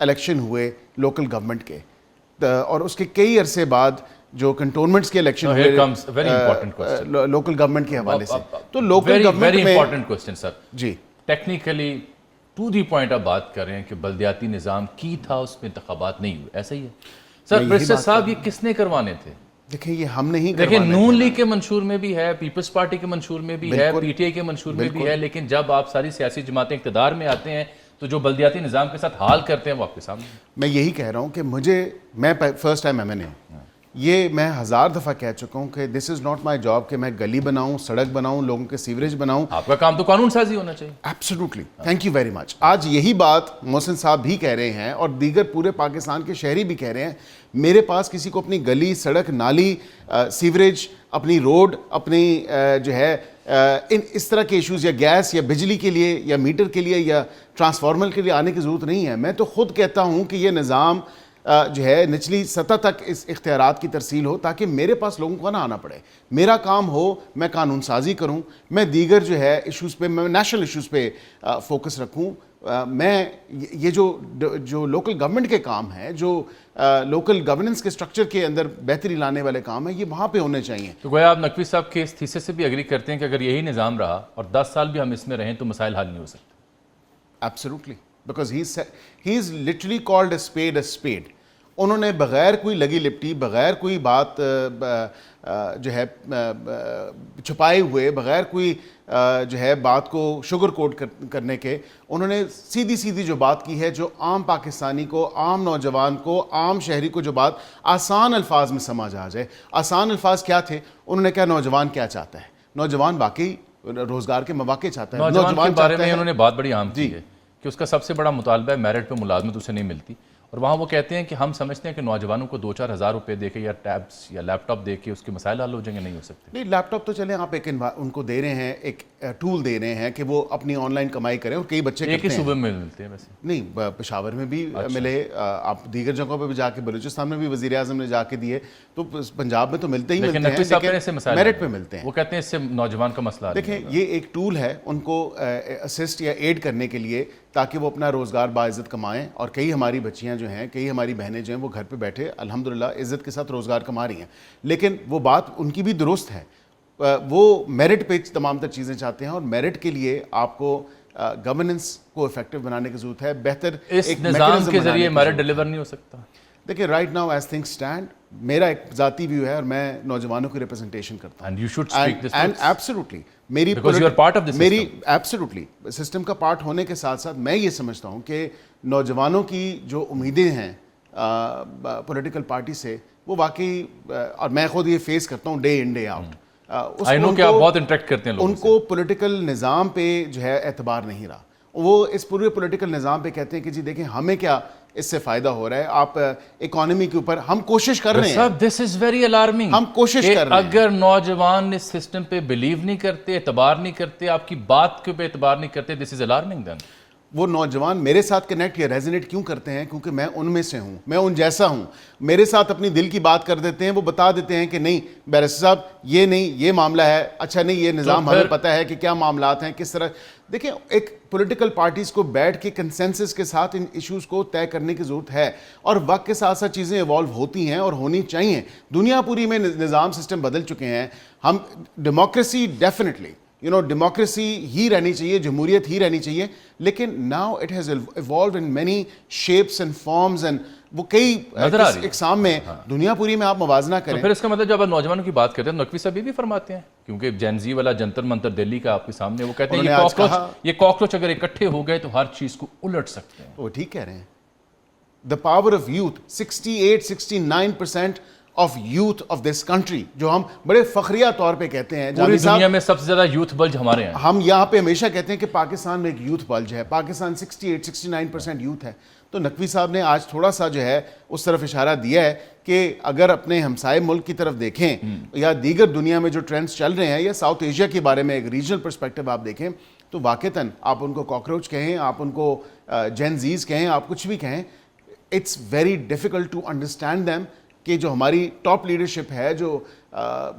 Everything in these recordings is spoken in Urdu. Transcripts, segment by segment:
الیکشن ہوئے لوکل گورنمنٹ کے, اور اس کے کئی عرصے بعد جو کنٹونمنٹس کے الیکشن ہوئے لوکل گورنمنٹ کے حوالے سے, تو لوکل گورنمنٹ میں ویری امپورٹنٹ کوسچن سر. جی ٹیکنیکلی ٹو دی پوائنٹ آپ بات کر رہے ہیں کہ بلدیاتی نظام کی تھا, اس میں انتخابات نہیں ہوئے, ایسا ہی ہے سر؟ برسٹر صاحب یہ کس نے کروانے تھے؟ دیکھیں یہ ہم نہیں دیکھیں نون لیگ کے منشور میں بھی ہے, پیپلز پارٹی کے منشور میں بھی ہے, پی ٹی آئی کے منشور میں بھی ہے, لیکن جب آپ ساری سیاسی جماعتیں اقتدار میں آتے ہیں تو جو بلدیاتی نظام کے ساتھ حال کرتے ہیں وہ آپ کے سامنے. میں یہی کہہ رہا ہوں کہ میں فرسٹ ٹائم ایم این اے ہوں, یہ میں 1000 دفعہ کہہ چکا ہوں کہ this is not my job کہ میں گلی بناؤں, سڑک بناؤں, لوگوں کے سیوریج بناؤں. آپ کا کام تو قانون سازی ہونا چاہیے. ایبسلیوٹلی, تھینک یو ویری مچ. آج یہی بات محسن صاحب بھی کہہ رہے ہیں اور دیگر پورے پاکستان کے شہری بھی کہہ رہے ہیں. میرے پاس کسی کو اپنی گلی, سڑک, نالی, سیوریج, اپنی روڈ, اپنی جو ہے اس طرح کے ایشوز یا گیس یا بجلی کے لیے یا میٹر کے لیے یا ٹرانسفارمر کے لیے آنے کی ضرورت نہیں ہے. میں تو خود کہتا ہوں کہ یہ نظام جو ہے نچلی سطح تک اس اختیارات کی ترسیل ہو تاکہ میرے پاس لوگوں کو نہ آنا پڑے. میرا کام ہو میں قانون سازی کروں, میں دیگر جو ہے ایشوز پہ, میں نیشنل ایشوز پہ فوکس رکھوں. میں یہ جو لوکل گورنمنٹ کے کام ہیں, جو لوکل گورننس کے سٹرکچر کے اندر بہتری لانے والے کام ہیں, یہ وہاں پہ ہونے چاہیے. تو گویا آپ نقوی صاحب کے اس تھیسس سے بھی اگری کرتے ہیں کہ اگر یہی نظام رہا اور 10 سال بھی ہم اس میں رہیں تو مسائل حل نہیں ہو سکتے؟ Absolutely, because he is literally called a speed a speed. انہوں نے بغیر کوئی لگی لپٹی, بغیر کوئی بات جو ہے چھپائے ہوئے, بغیر کوئی جو ہے بات کو شوگر کوٹ کرنے کے, انہوں نے سیدھی جو بات کی ہے جو عام پاکستانی کو, عام نوجوان کو, عام شہری کو جو بات آسان الفاظ میں سمجھ آ جائے. آسان الفاظ کیا تھے؟ انہوں نے کہا نوجوان کیا چاہتا ہے. نوجوان واقعی روزگار کے مواقع چاہتا ہے. نوجوان کے بارے میں انہوں نے بات بڑی عام کی ہے کہ اس کا سب سے بڑا مطالبہ ہے میرٹ پہ ملازمت اسے نہیں ملتی, اور وہاں وہ کہتے ہیں کہ ہم سمجھتے ہیں کہ نوجوانوں کو 2-4 ہزار روپے دے کے یا ٹیبس یا لیپ ٹاپ دے کے اس کے مسائل حل ہو جائیں گے. نہیں ہو سکتے. نہیں, لیپ ٹاپ تو چلیں آپ ایک ان کو دے رہے ہیں, ایک ٹول دے رہے ہیں کہ وہ اپنی آن لائن کمائی کریں, اور کئی بچے ایک ہی صوبے میں ملتے ہیں ویسے. نہیں, پشاور میں بھی ملے, آپ دیگر جگہوں پہ بھی جا کے, بلوچستان میں بھی وزیر اعظم نے جا کے دیے, تو پنجاب میں تو ملتے ہی ملتے ہیں, میرٹ پہ ملتے ہیں. وہ کہتے ہیں اس سے نوجوان کا مسئلہ. دیکھیں یہ ایک ٹول ہے ان کو اسسٹ یا ایڈ کرنے کے لیے تاکہ وہ اپنا روزگار باعزت کمائیں. اور کئی ہماری بچیاں جو ہیں, کئی ہماری بہنیں جو ہیں, وہ گھر پہ بیٹھے الحمدللہ عزت کے ساتھ روزگار کما رہی ہیں. لیکن وہ بات ان کی بھی درست ہے, وہ میرٹ پہ تمام تر چیزیں چاہتے ہیں, اور میرٹ کے لیے آپ کو گورننس کو افیکٹو بنانے کی ضرورت ہے. بہتر اس نظام کے ذریعے میرٹ ڈیلیور نہیں ہو سکتا. دیکھیں right now as things stand, میرا ایک ذاتی ویو ہے اور میں نوجوانوں کی ریپرزنٹیشن کرتا ہوں. And you should speak this and absolutely میری ایبسلیوٹلی سسٹم کا پارٹ ہونے کے ساتھ ساتھ میں یہ سمجھتا ہوں کہ نوجوانوں کی جو امیدیں ہیں پولیٹیکل پارٹی سے, وہ واقعی, اور میں خود یہ فیس کرتا ہوں ڈے ان ڈے آؤٹ, آئی نو کہ آپ بہت انٹریکٹ کرتے ہیں لوگوں سے, ان کو پولیٹیکل نظام پہ جو ہے اعتبار نہیں رہا. وہ اس پورے پولیٹیکل نظام پہ کہتے ہیں کہ جی دیکھیں ہمیں کیا اس سے فائدہ ہو رہا ہے, آپ اکانومی کے اوپر ہم کوشش کر رہے ہیں. دس از ویری الارمنگ. ہم کوشش کر رہے ہیں. اگر نوجوان اس سسٹم پہ بلیو نہیں کرتے, اعتبار نہیں کرتے, آپ کی بات کے اوپر اعتبار نہیں کرتے, دس از الارمنگ دین. وہ نوجوان میرے ساتھ کنیکٹ یا ریزونیٹ کیوں کرتے ہیں؟ کیونکہ میں ان میں سے ہوں, میں ان جیسا ہوں. میرے ساتھ اپنی دل کی بات کر دیتے ہیں, وہ بتا دیتے ہیں کہ نہیں بیرسٹر صاحب یہ نہیں, یہ معاملہ ہے, اچھا نہیں یہ نظام ہمیں پتہ ہے کہ کیا معاملات ہیں, کس طرح. دیکھیں ایک پولیٹیکل پارٹیز کو بیٹھ کے کنسنسس کے ساتھ ان ایشوز کو طے کرنے کی ضرورت ہے, اور وقت کے ساتھ ساتھ چیزیں ایوالو ہوتی ہیں اور ہونی چاہیے. دنیا پوری میں نظام سسٹم بدل چکے ہیں. ہم ڈیموکریسی ڈیفینیٹلی ڈیموکریسی ہی رہنی چاہیے, جمہوریت ہی رہنی چاہیے, لیکن now it has evolved in many shapes and forms, and وہ کئی اقسام میں دنیا پوری میں آپ موازنہ کریں. تو پھر اس کا مطلب جب آپ نوجوانوں کی بات کرتے ہیں, نقوی صاحب بھی فرماتے ہیں, کیونکہ جین زی والا جنتر منتر دلی کا آپ کے سامنے, وہ کہتے ہیں یہ کاکروچ اگر اکٹھے ہو گئے تو ہر چیز کو الٹ سکتے ہیں. وہ ٹھیک کہہ رہے ہیں. The power of youth, 68-69% of youth of this country, جو ہم بڑے فخریہ طور پہ کہتے ہیں, پوری دنیا میں سب سے زیادہ یوتھ بلج ہمارے ہیں. ہم یہاں پہ ہمیشہ کہتے ہیں کہ پاکستان میں ایک یوتھ بلج ہے, پاکستان 68-69% یوتھ ہے. تو نقوی صاحب نے آج تھوڑا سا جو ہے اس طرف اشارہ دیا ہے کہ اگر اپنے ہمسائے ملک کی طرف دیکھیں یا دیگر دنیا میں جو ٹرینڈز چل رہے ہیں, یا ساؤتھ ایشیا کے بارے میں ایک ریجنل پرسپیکٹو آپ دیکھیں, تو واقعتاً آپ ان کو کاکروچ کہیں, آپ ان کو جین زیز کہیں, آپ کچھ بھی کہیں, it's very difficult to understand them کہ جو ہماری ٹاپ لیڈرشپ ہے, جو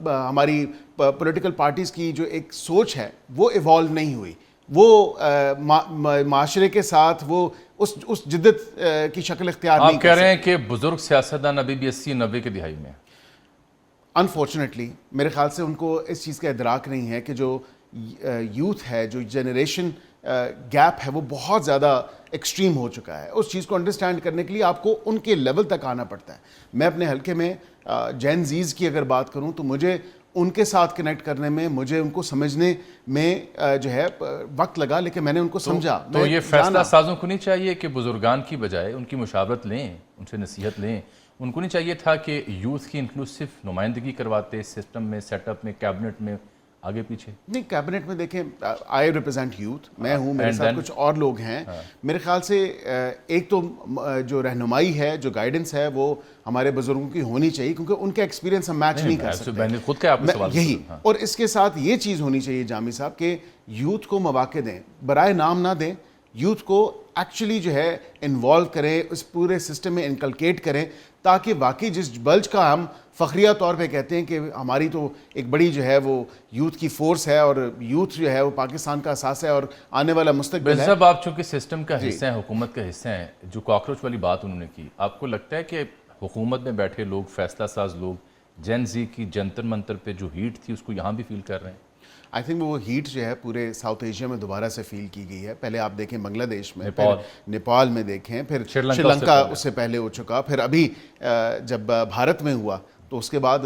ہماری پولیٹیکل پارٹیز کی جو ایک سوچ ہے, وہ ایوالو نہیں ہوئی. وہ معاشرے کے ساتھ وہ اس جدت کی شکل اختیار نہیں آپ کہہ رہے ہیں کہ بزرگ سیاستدان ابھی بھی 80-90 کی دہائی میں انفارچونیٹلی میرے خیال سے ان کو اس چیز کا ادراک نہیں ہے کہ جو یوتھ ہے, جو جنریشن گیپ ہے, وہ بہت زیادہ ایکسٹریم ہو چکا ہے. اس چیز کو انڈرسٹینڈ کرنے کے لیے آپ کو ان کے لیول تک آنا پڑتا ہے. میں اپنے حلقے میں جین زیز کی اگر بات کروں تو مجھے ان کے ساتھ کنیکٹ کرنے میں, مجھے ان کو سمجھنے میں جو ہے وقت لگا, لیکن میں نے ان کو سمجھا. تو یہ فیصلہ سازوں کو نہیں چاہیے کہ بزرگان کی بجائے ان کی مشاورت لیں, ان سے نصیحت لیں؟ ان کو نہیں چاہیے تھا کہ یوتھ کی انکلوسیو نمائندگی کرواتے سسٹم میں, سیٹ اپ میں, کیبنٹ میں, آگے پیچھے؟ نہیں, کیبنٹ میں دیکھیں, آئی ریپرزینٹ یوتھ, میں ہوں, میرے ساتھ کچھ اور لوگ ہیں. میرے خیال سے ایک تو جو رہنمائی ہے, جو گائیڈنس ہے, وہ ہمارے بزرگوں کی ہونی چاہیے, کیونکہ ان کا ایکسپیرینس ہم میچ نہیں کر سکتے. میں نے خود کہا آپ نے سوال یہی. اور اس کے ساتھ یہ چیز ہونی چاہیے جامی صاحب کہ یوتھ کو مواقع دیں, برائے نام نہ دیں, یوتھ کو ایکچولی جو ہے انوالو کریں, اس پورے سسٹم میں انکلکیٹ کریں, تاکہ واقعی جس بلج کا ہم فخریہ طور پہ کہتے ہیں کہ ہماری تو ایک بڑی جو ہے وہ یوتھ کی فورس ہے, اور یوتھ جو ہے وہ پاکستان کا اساس ہے اور آنے والا مستقبل ہے. صاحب آپ چونکہ سسٹم کا حصہ ہیں, حکومت کا حصہ ہیں, جو کاکروچ والی بات انہوں نے کی, آپ کو لگتا ہے کہ حکومت میں بیٹھے لوگ, فیصلہ ساز لوگ, جین زی کی جنتر منتر پہ جو ہیٹ تھی اس کو یہاں بھی فیل کر رہے ہیں؟ آئی تھنک وہ ہیٹ جو ہے پورے ساؤتھ ایشیا میں دوبارہ سے فیل کی گئی ہے. پہلے آپ دیکھیں بنگلہ دیش میں, پھر نیپال میں دیکھیں, پھر سری لنکا اس سے پہلے ہو چکا, پھر ابھی جب بھارت میں ہوا تو اس کے بعد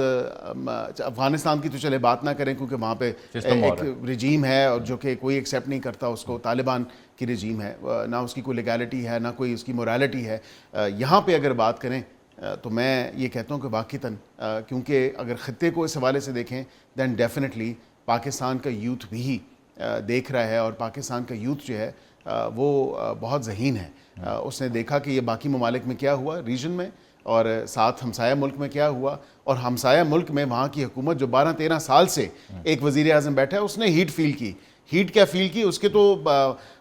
افغانستان کی تو چلے بات نہ کریں کیونکہ وہاں پہ ایک رجیم ہے اور جو کہ کوئی ایکسیپٹ نہیں کرتا اس کو, طالبان کی رجیم ہے, نہ اس کی کوئی لیگیلٹی ہے, نہ کوئی اس کی مورالٹی ہے. یہاں پہ اگر بات کریں تو میں یہ کہتا ہوں کہ واقعتاً, کیونکہ اگر خطے کو اس حوالے سے دیکھیں دین ڈیفینیٹلی پاکستان کا یوتھ بھی دیکھ رہا ہے, اور پاکستان کا یوتھ جو ہے وہ بہت ذہین ہے. اس نے دیکھا کہ یہ باقی ممالک میں کیا ہوا ریجن میں, اور ساتھ ہمسایہ ملک میں کیا ہوا, اور ہمسایہ ملک میں وہاں کی حکومت جو 12-13 سال سے ایک وزیر اعظم بیٹھا ہے, اس نے ہیٹ فیل کی. ہیٹ کیا فیل کی, اس کے تو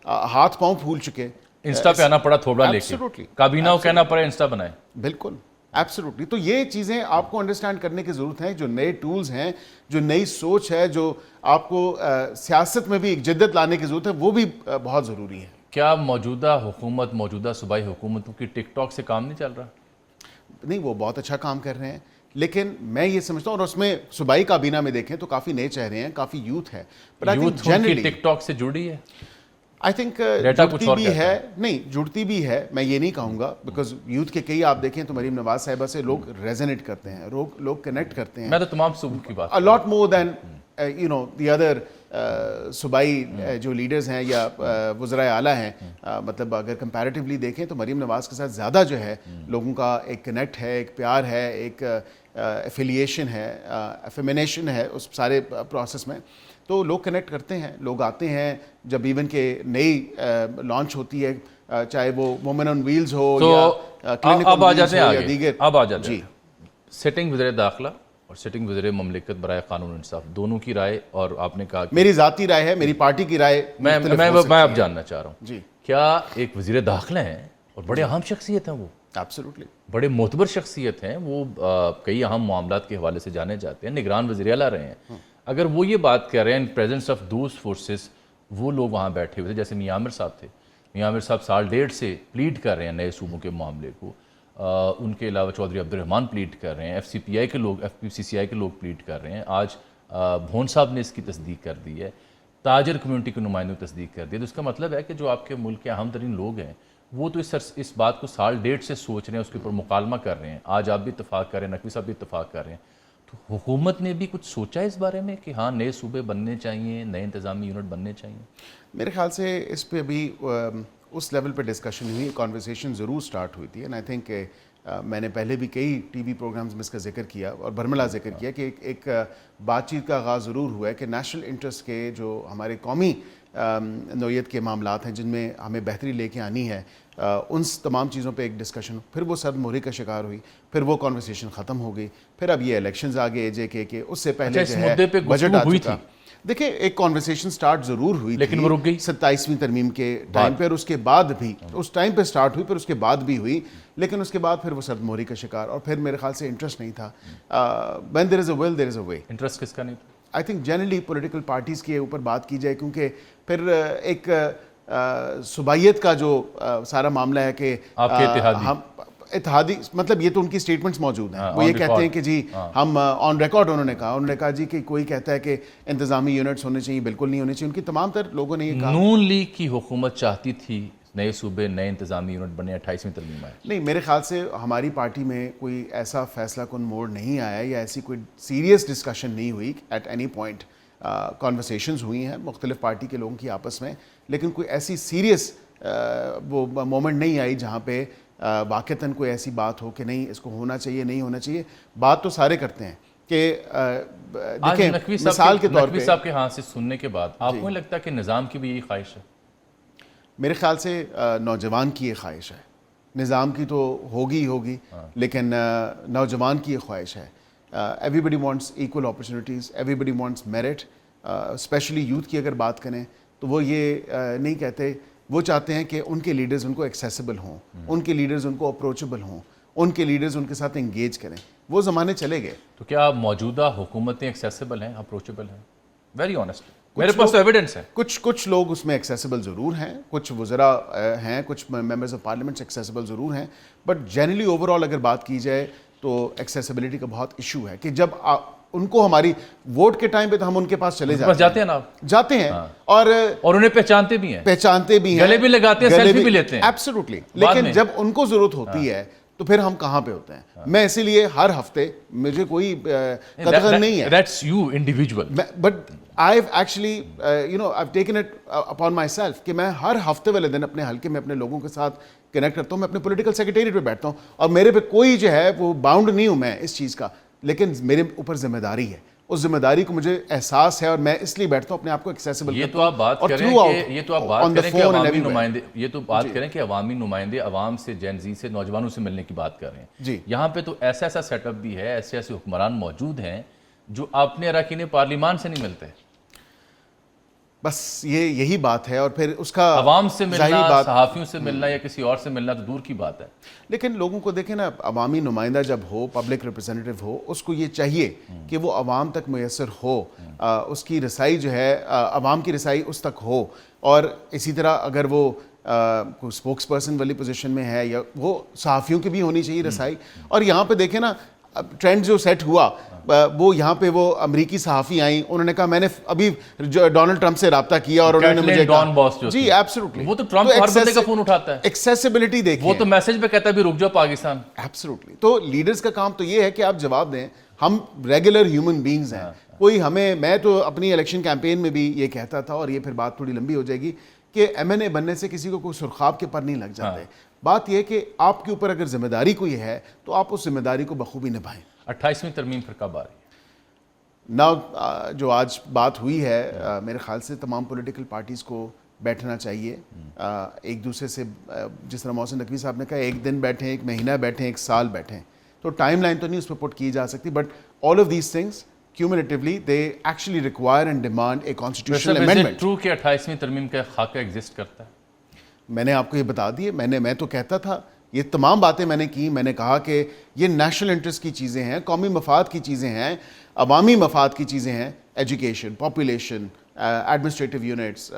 ہاتھ پاؤں پھول چکے. انسٹا پہ آنا پڑا تھوڑا, لے کے کابینہ کو کہنا پڑا انسٹا بنائے. بالکل, ایبسولوٹلی. تو یہ چیزیں آپ کو انڈرسٹینڈ کرنے کی ضرورت ہے. جو نئے ٹولز ہیں, جو نئی سوچ ہے, جو آپ کو سیاست میں بھی ایک جدت لانے کی ضرورت ہے, وہ بھی بہت ضروری ہے. کیا موجودہ حکومت, موجودہ صوبائی حکومتوں کی ٹک ٹاک سے کام نہیں چل رہا؟ نہیں, وہ بہت اچھا کام کر رہے ہیں, لیکن میں یہ سمجھتا ہوں, اور اس میں صوبائی کابینہ میں دیکھیں تو کافی نئے چہرے ہیں, کافی یوتھ ہے. یوتھ کی ٹک ٹاک سے جڑی ہے, آئی تھنک جڑتی بھی ہے. نہیں, جڑتی بھی ہے, میں یہ نہیں کہوں گا, بیکاز یوتھ کے کئی آپ دیکھیں تو مریم نواز صاحبہ سے لوگ ریزونیٹ کرتے ہیں, لوگ کنیکٹ کرتے ہیں. میں تو تمام صوبوں کی بات, a lot more than the other صوبائی جو لیڈرز ہیں یا وزرائے اعلیٰ ہیں. مطلب اگر کمپیریٹیولی دیکھیں تو مریم نواز کے ساتھ زیادہ جو ہے لوگوں کا ایک کنیکٹ ہے, ایک پیار ہے, ایک ایفیلیشن ہے, ایفیمینیشن ہے اس سارے پروسیس میں. تو لوگ کنیکٹ کرتے ہیں, لوگ آتے ہیں جب ایون کہ نئی لانچ ہوتی ہے, چاہے وہ وومن آن ویلز ہو یا اب آ جاتے ہیں دیگر. اب آ جاتے ہیں سٹنگ وزیر داخلہ اور سٹنگ وزیر مملکت برائے قانون انصاف, دونوں کی رائے, اور آپ نے کہا میری ذاتی رائے ہے, میری پارٹی کی رائے, میں اب جاننا چاہ رہا ہوں جی, کیا ایک وزیر داخلہ ہیں اور بڑے اہم شخصیت ہیں, وہ ایبسولوٹلی بڑے معتبر شخصیت ہیں, وہ کئی اہم معاملات کے حوالے سے جانے جاتے ہیں, نگران وزیر اعلیٰ رہے ہیں, اگر وہ یہ بات کر رہے ہیں ان پریزنس آف دوز فورسز, وہ لوگ وہاں بیٹھے ہوئے تھے, جیسے میاں عامر صاحب تھے, میاں عامر صاحب 1.5 سے پلیڈ کر رہے ہیں نئے صوبوں کے معاملے کو, ان کے علاوہ چودھری عبدالرحمان پلیڈ کر رہے ہیں, ایف سی پی آئی کے لوگ, ایف پی سی سی آئی کے لوگ پلیڈ کر رہے ہیں, آج بھون صاحب نے اس کی تصدیق کر دی ہے, تاجر کمیونٹی کے نمائندوں نے تصدیق کر دی ہے. تو اس کا مطلب ہے کہ جو آپ کے ملک کے اہم ترین لوگ ہیں وہ تو اس بات کو 1.5 سے سوچ رہے ہیں, اس کے اوپر مکالمہ کر رہے ہیں. آج آپ بھی اتفاق کر رہے ہیں, نقوی صاحب بھی اتفاق کر رہے ہیں, تو حکومت نے بھی کچھ سوچا ہے اس بارے میں کہ ہاں نئے صوبے بننے چاہیے, نئے انتظامی یونٹ بننے چاہیے؟ میرے خیال سے اس پہ ابھی اس لیول پہ ڈسکشن ہوئی, کانورسیشن ضرور سٹارٹ ہوئی تھی. اینڈ آئی تھنک کہ میں نے پہلے بھی کئی ٹی وی پروگرامز میں اس کا ذکر کیا اور برملا ذکر کیا کہ ایک بات چیت کا آغاز ضرور ہوا ہے کہ نیشنل انٹرسٹ کے جو ہمارے قومی نوعیت کے معاملات ہیں جن میں ہمیں بہتری لے کے آنی ہے, ان تمام چیزوں پہ ایک ڈسکشن, پھر وہ سرد مہری کا شکار ہوئی, پھر وہ کانورسیشن ختم ہو گئی, پھر اب یہ الیکشنز آگے JK کے, اس سے پہلے جو ہے بجٹ آ چکا. دیکھیں ایک کانورسیشن سٹارٹ ضرور ہوئی لیکن وہ رک گئی 27ویں ترمیم کے ٹائم پہ, اور اس کے بعد بھی اس ٹائم پہ سٹارٹ ہوئی, پھر اس کے بعد بھی ہوئی, لیکن اس کے بعد پھر وہ سرد مہری کا شکار, اور پھر میرے خیال سے انٹرسٹ نہیں تھا. when there is a will there is a way. Interest کس کا نہیں تھا؟ I think generally political parties کے اوپر بات کی جائے، کیونکہ پھر ایک صوبائیت کا جو سارا معاملہ ہے کہ ہم اتحادی، مطلب یہ تو ان کی سٹیٹمنٹس موجود ہیں، وہ یہ کہتے ہیں کہ جی ہم آن ریکارڈ، انہوں نے کہا جی کہ کوئی کہتا ہے کہ انتظامی یونٹس ہونے چاہیے، بالکل نہیں ہونے چاہیے. ان کی تمام تر لوگوں نے یہ کہا. نون لیگ کی حکومت چاہتی تھی نئے صوبے نئے انتظامی یونٹ بنے 28ویں ترمیم آئے. نہیں، میرے خیال سے ہماری پارٹی میں کوئی ایسا فیصلہ کن موڑ نہیں آیا یا ایسی کوئی سیریس ڈسکشن نہیں ہوئی ایٹ اینی پوائنٹ. کانورسیشنز ہوئی ہیں مختلف پارٹی کے لوگوں کی آپس میں، لیکن کوئی ایسی سیریس وہ مومنٹ نہیں آئی جہاں پہ واقعتاً کوئی ایسی بات ہو کہ نہیں اس کو ہونا چاہیے نہیں ہونا چاہیے. بات تو سارے کرتے ہیں کہ دیکھیں مثال کے طور پہ نقوی صاحب کے ہاں سے سننے کے بعد آپ کو نہیں لگتا کہ نظام کی بھی یہی خواہش ہے؟ میرے خیال سے نوجوان کی یہ خواہش ہے، نظام کی تو ہوگی لیکن نوجوان کی یہ خواہش ہے. ایوری بڈی وانٹس ایکول اپرچونیٹیز، ایوری بڈی وانٹس میرٹ. اسپیشلی یوتھ کی اگر بات کریں تو وہ یہ نہیں کہتے، وہ چاہتے ہیں کہ ان کے لیڈرز ان کو ایکسیسیبل ہوں، ان کے لیڈرز ان کو اپروچیبل ہوں، ان کے لیڈرز ان کے ساتھ انگیج کریں. وہ زمانے چلے گئے. تو کیا موجودہ حکومتیں ایکسیسیبل ہیں، اپروچیبل ہیں؟ ویری آنیسٹ میرے پاس تو ایویڈنس ہے. کچھ لوگ اس میں ایکسیسیبل ضرور ہیں، کچھ وزراء ہیں، کچھ ممبرز آف پارلیمنٹ ایکسیسیبل ضرور ہیں، بٹ جنرلی اوور آل اگر بات کی جائے تو ایکسیسیبلٹی کا بہت ایشو ہے کہ جب ان کو ہماری ووٹ کے ٹائم پہ تو ہم ان کے پاس چلے جاتے ہیں نا، جاتے ہیں اور انہیں پہچانتے بھی ہیں، گلے بھی لگاتے ہیں، سیلفی بھی لیتے ہیں. ایبسولوٹلی. لیکن جب ان کو ضرورت ہوتی ہے تو پھر ہم کہاں پہ ہوتے ہیں؟ میں اسی لیے ہر ہفتے، مجھے کوئی قدغن نہیں ہے، That's you individual. But I've actually I've taken it upon myself کہ میں ہر ہفتے والے دن اپنے حلقے میں اپنے لوگوں کے ساتھ کنیکٹ کرتا ہوں. میں اپنے پولیٹیکل سیکریٹریٹ پہ بیٹھتا ہوں اور میرے پہ کوئی جو ہے وہ باؤنڈ نہیں ہوں میں اس چیز کا، لیکن میرے اوپر ذمہ داری ہے. اس ذمہ داری کو مجھے احساس ہے اور میں اس لیے بیٹھتا ہوں اپنے آپ کو ایکسیسیبل. یہ تو آپ بات کریں کہ عوامی نمائندے عوام سے، جین زی سے، نوجوانوں سے ملنے کی بات کر رہے ہیں. جی یہاں پہ تو ایسا سیٹ اپ بھی ہے، ایسے حکمران موجود ہیں جو اپنے اراکین پارلیمان سے نہیں ملتے. بس یہی بات ہے. اور پھر اس کا عوام سے ملنا، صحافیوں سے ملنا یا کسی اور سے ملنا تو دور کی بات ہے. لیکن لوگوں کو دیکھیں نا، عوامی نمائندہ جب ہو، پبلک ریپرزینٹیو ہو، اس کو یہ چاہیے کہ وہ عوام تک میسر ہو، اس کی رسائی جو ہے، عوام کی رسائی اس تک ہو. اور اسی طرح اگر وہ کوئی اسپوکس پرسن والی پوزیشن میں ہے، یا وہ صحافیوں کی بھی ہونی چاہیے رسائی. اور یہاں پہ دیکھیں نا ٹرینڈ جو سیٹ ہوا، وہ یہاں پہ وہ امریکی صحافی آئیں، انہوں نے کہا میں نے ابھی ڈونلڈ ٹرمپ سے رابطہ کیا اور انہوں نے مجھے کہا جی ایبسولوٹلی. وہ تو ٹرمپ ہر بندے کا فون اٹھاتا ہے. ایکسیسیبلٹی دیکھیں، وہ تو میسج پہ کہتا ہے بھی رک جاؤ پاکستان. ایبسولوٹلی. تو لیڈرز کا کام تو یہ ہے کہ آپ جواب دیں. ہم ریگولر ہیومن بینگز ہیں. کوئی میں تو اپنی الیکشن کیمپین میں بھی یہ کہتا تھا، اور یہ پھر بات تھوڑی لمبی ہو جائے گی، کہ ایم این اے بننے سے کسی کو کوئی سرخاب کے پر نہیں لگ جاتے. بات یہ ہے کہ آپ کے اوپر اگر ذمہ داری کوئی ہے تو آپ اس ذمہ داری کو بخوبی نبھائیں. 28ویں ترمیم پھر کب آ رہی ہے؟ جو آج بات ہوئی ہے، میرے خیال سے تمام پولیٹیکل پارٹیز کو بیٹھنا چاہیے ایک دوسرے سے. جس طرح محسن نقوی صاحب نے کہا، ایک دن بیٹھیں، ایک مہینہ بیٹھیں، ایک سال بیٹھیں، تو ٹائم لائن تو نہیں اس پہ پٹ کی جا سکتی. But all of these things cumulatively they actually require and demand a constitutional amendment. Is it true کہ 28ویں ترمیم کا خاکہ ایگزسٹ کرتا ہے؟ میں نے آپ کو یہ بتا دیے. میں تو کہتا تھا، یہ تمام باتیں میں نے کی. میں نے کہا کہ یہ نیشنل انٹرسٹ کی چیزیں ہیں، قومی مفاد کی چیزیں ہیں، عوامی مفاد کی چیزیں ہیں. Education, population, administrative units,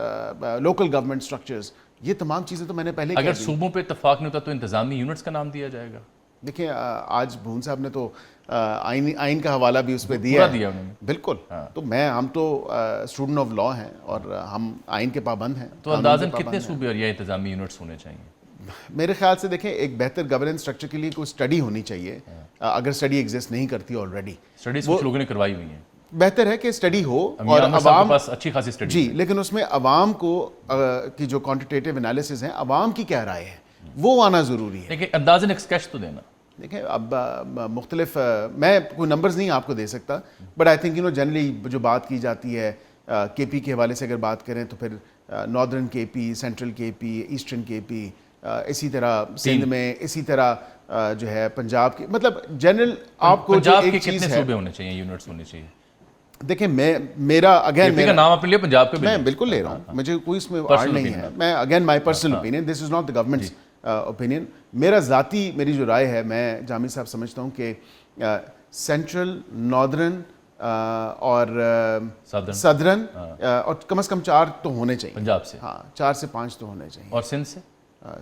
local government structures, یہ تمام چیزیں تو میں نے پہلے. اگر صوبوں پہ اتفاق نہیں ہوتا تو انتظامی یونٹس کا نام دیا جائے گا. دیکھیں آج بھون صاحب نے تو آئین کا حوالہ بھی اس پہ دیا ہے. بالکل. تو ہم تو اسٹوڈنٹ آف لا ہیں اور ہم آئین کے پابند ہیں. تو اندازاً کتنے صوبے اور یا انتظامی یونٹس ہونے چاہیے؟ میرے خیال سے دیکھیں، ایک بہتر گورننس اسٹرکچر کے لیے کوئی اسٹڈی ہونی چاہیے. اگر اسٹڈی ایگزسٹ نہیں کرتی آلریڈی، اسٹڈیز کچھ لوگوں نے کروائی ہوئی ہیں، بہتر ہے کہ اسٹڈی ہو اور عوام پاس اچھی خاصی اسٹڈی. جی، لیکن اس میں عوام کو کی جو کوانٹیٹیو انالیسز ہیں، عوام کی کیا رائے ہے، وہ آنا ضروری ہے. لیکن اندازاً ایک اسکیچ تو دینا. دیکھیں اب مختلف، میں کوئی نمبرز نہیں آپ کو دے سکتا، بٹ آئی تھنک جنرلی جو بات کی جاتی ہے کے پی کے حوالے سے اگر بات کریں تو پھر ناردرن کے پی، سینٹرل کے پی، ایسٹرن کے پی، اسی طرح سندھ میں، اسی طرح جو ہے پنجاب کی، مطلب جنرل آپ کو جو ایک چیز ہے. کتنے صوبے ہونے چاہیے، یونٹس ہونے چاہیے؟ دیکھیں میرا اگین کا نام آپ نے لیا، پنجاب کا بھی میں بالکل لے رہا ہوں، مجھے کوئی اس میں آڑ نہیں ہے. میں again my personal opinion, this is not the governments opinion. میری جو رائے ہے، میں جامی صاحب سمجھتا ہوں کہ سینٹرل، ناردرن اور صدرن، اور کم از کم 4 تو ہونے چاہیے پنجاب سے، ہاں 4 سے 5 تو ہونے چاہیے، اور سندھ سے،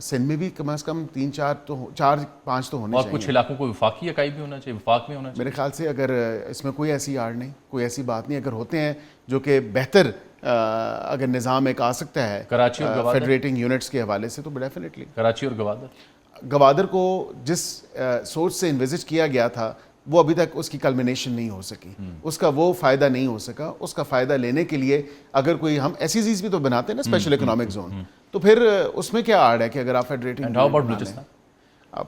سندھ میں بھی کم از کم 3-4 تو 4-5 تو ہونے اور چاہیے. کچھ علاقوں کو وفاقی اکائی بھی ہونا چاہیے، وفاق میں ہونا چاہیے. میرے خیال سے اگر اس میں کوئی ایسی آڑ نہیں، کوئی ایسی بات نہیں، اگر ہوتے ہیں جو کہ بہتر اگر نظام ایک آ سکتا ہے کراچی اور گوادر، فیڈریٹنگ یونٹس کے حوالے سے، تو ڈیفینیٹلی کراچی اور گوادر کو جس سوچ سے انویزٹ کیا گیا تھا وہ ابھی تک اس کی کلمنیشن نہیں ہو سکی، اس کا وہ فائدہ نہیں ہو سکا. اس کا فائدہ لینے کے لیے اگر کوئی ہم ایسی چیز بھی تو بناتے ہیں نا اسپیشل اکنامک زون، تو پھر اس میں کیا آڑ ہے کہ اگر آپ فیڈریٹنگ.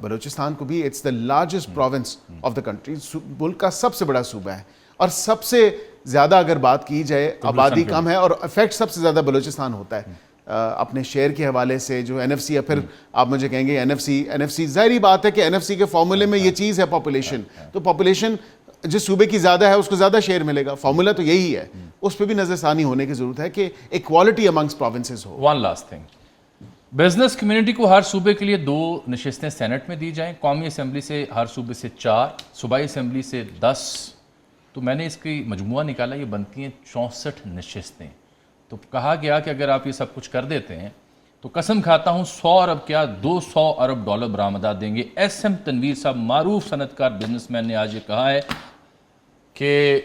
بلوچستان کو بھی it's the largest province of the country, ملک کا سب سے بڑا صوبہ ہے، اور سب سے زیادہ اگر بات کی جائے آبادی کم ہے اور افیکٹ سب سے زیادہ بلوچستان ہوتا ہے اپنے شیئر کے حوالے سے. جو این ایف سی ہے، پھر آپ مجھے کہیں گے این ایف سی ظاہری بات ہے کہ این ایف سی کے فارمولے میں یہ چیز ہے پاپولیشن، تو پاپولیشن جس صوبے کی زیادہ ہے اس کو زیادہ شیئر ملے گا، فارمولا تو یہی ہے. اس پہ بھی نظر ثانی ہونے کی ضرورت ہے کہ ایکوالٹی امنگس پروونسز ہو. One last thing, business community کو ہر صوبے کے لیے 2 نشستیں سینٹ میں دی جائیں، قومی اسمبلی سے ہر صوبے سے 4، صوبائی اسمبلی سے 10، تو میں نے اس کی مجموعہ نکالا، یہ بنتی ہیں 64 نشستیں. تو کہا گیا کہ اگر آپ یہ سب کچھ کر دیتے ہیں تو قسم کھاتا ہوں 100 ارب کیا 200 ارب ڈالر برآمدات دیں گے. ایس ایم تنویر صاحب معروف صنعت کار بزنس مین نے آج یہ کہا ہے کہ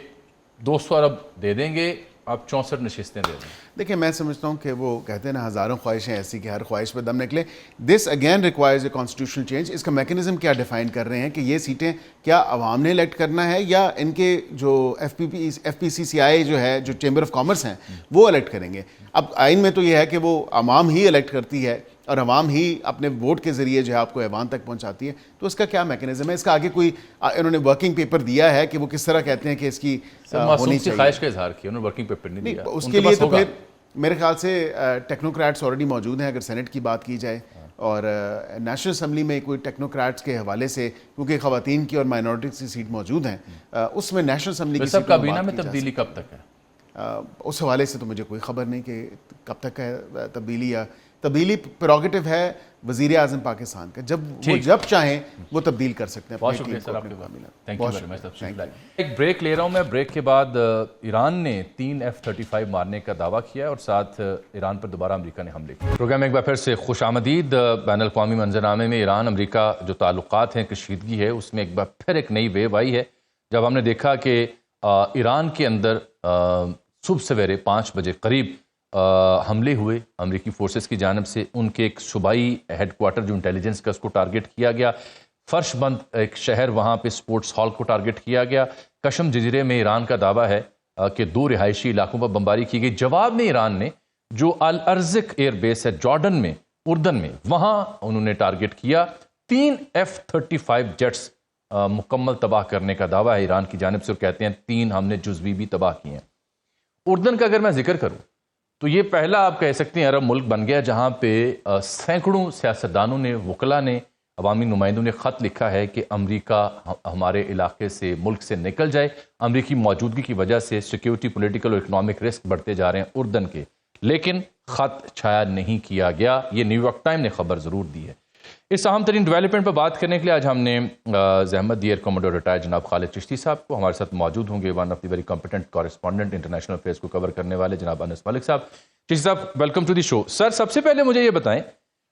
200 ارب دے دیں گے، آپ 64 نشستیں دے دیں. دیکھیں میں سمجھتا ہوں کہ وہ کہتے ہیں نا ہزاروں خواہشیں ایسی کہ ہر خواہش پہ دم نکلے. This again requires a constitutional change. اس کا میکنزم کیا ڈیفائن کر رہے ہیں کہ یہ سیٹیں کیا عوام نے الیکٹ کرنا ہے یا ان کے جو ایف پی سی سی آئی جو ہے، جو چیمبر آف کامرس ہیں، وہ الیکٹ کریں گے. اب آئین میں تو یہ ہے کہ وہ عوام ہی الیکٹ کرتی ہے اور عوام ہی اپنے ووٹ کے ذریعے جو ہے آپ کو ایوان تک پہنچاتی ہے. تو اس کا کیا میکنزم ہے؟ اس کا آگے کوئی انہوں نے ورکنگ پیپر دیا ہے کہ وہ کس طرح کہتے ہیں کہ اس کی ہونی چاہیے؟ خواہش کا اظہار کیا انہوں نے، ورکنگ پیپر نہیں دیا. اس کے لیے تو پھر میرے خیال سے ٹیکنوکریٹس آلریڈی موجود ہیں. اگر سینٹ کی بات کی جائے اور نیشنل اسمبلی میں کوئی ٹیکنوکریٹس کے حوالے سے، کیونکہ خواتین کی اور مائنورٹیز کی سیٹ موجود ہیں، اس میں نیشنل اسمبلی کی سب کابینہ میں تبدیلی کب تک ہے؟ اس حوالے سے تو مجھے کوئی خبر نہیں کہ کب تک ہے تبدیلی. یا تبدیلی پروگیٹو ہے وزیر اعظم پاکستان کا، جب چاہیں وہ تبدیل کر سکتے ہیں. بہت شکریہ سر آپ کا. ایک بریک لے رہا ہوں میں. بریک کے بعد ایران نے 3 F-35 مارنے کا دعویٰ کیا ہے اور ساتھ ایران پر دوبارہ امریکہ نے حملے کیے. پروگرام ایک بار پھر سے خوش آمدید. بین الاقوامی منظرنامے میں ایران امریکہ جو تعلقات ہیں، کشیدگی ہے، اس میں ایک بار پھر ایک نئی ویو آئی ہے جب ہم نے دیکھا کہ ایران کے اندر صبح سویرے 5 بجے قریب حملے ہوئے امریکی فورسز کی جانب سے. ان کے ایک صوبائی ہیڈ کوارٹر جو انٹیلیجنس کا، اس کو ٹارگٹ کیا گیا. فرش بند ایک شہر وہاں پہ اسپورٹس ہال کو ٹارگٹ کیا گیا. کشم جزیرے میں ایران کا دعویٰ ہے کہ 2 رہائشی علاقوں پر بمباری کی گئی. جواب میں ایران نے جو الارزق ایئر بیس ہے جارڈن میں، اردن میں، وہاں انہوں نے ٹارگٹ کیا. 3 F-35 جیٹس مکمل تباہ کرنے کا دعویٰ ہے ایران کی جانب سے، اور کہتے ہیں 3 ہم نے جزوی بھی تباہ کیے ہیں. اردن کا اگر میں ذکر کروں تو یہ پہلا آپ کہہ سکتے ہیں عرب ملک بن گیا جہاں پہ سینکڑوں سیاستدانوں نے، وکلاء نے، عوامی نمائندوں نے خط لکھا ہے کہ امریکہ ہمارے علاقے سے، ملک سے نکل جائے. امریکی موجودگی کی وجہ سے سیکیورٹی، پولیٹیکل اور اکنامک رسک بڑھتے جا رہے ہیں اردن کے. لیکن خط چھایا نہیں کیا گیا. یہ نیو یارک ٹائم نے خبر ضرور دی ہے. اس اہم ترین ڈیولپمنٹ پر بات کرنے کے لیے آج ہم نے زحمت دی ایئر کمانڈر ریٹائر جناب خالد چشتی صاحب کو. ہمارے ساتھ موجود ہوں گے one of the very competent correspondent international affairs کو کور کرنے والے جناب انس ملک صاحب. چشتی صاحب ویلکم ٹو دی شو. سر سب سے پہلے مجھے یہ بتائیں،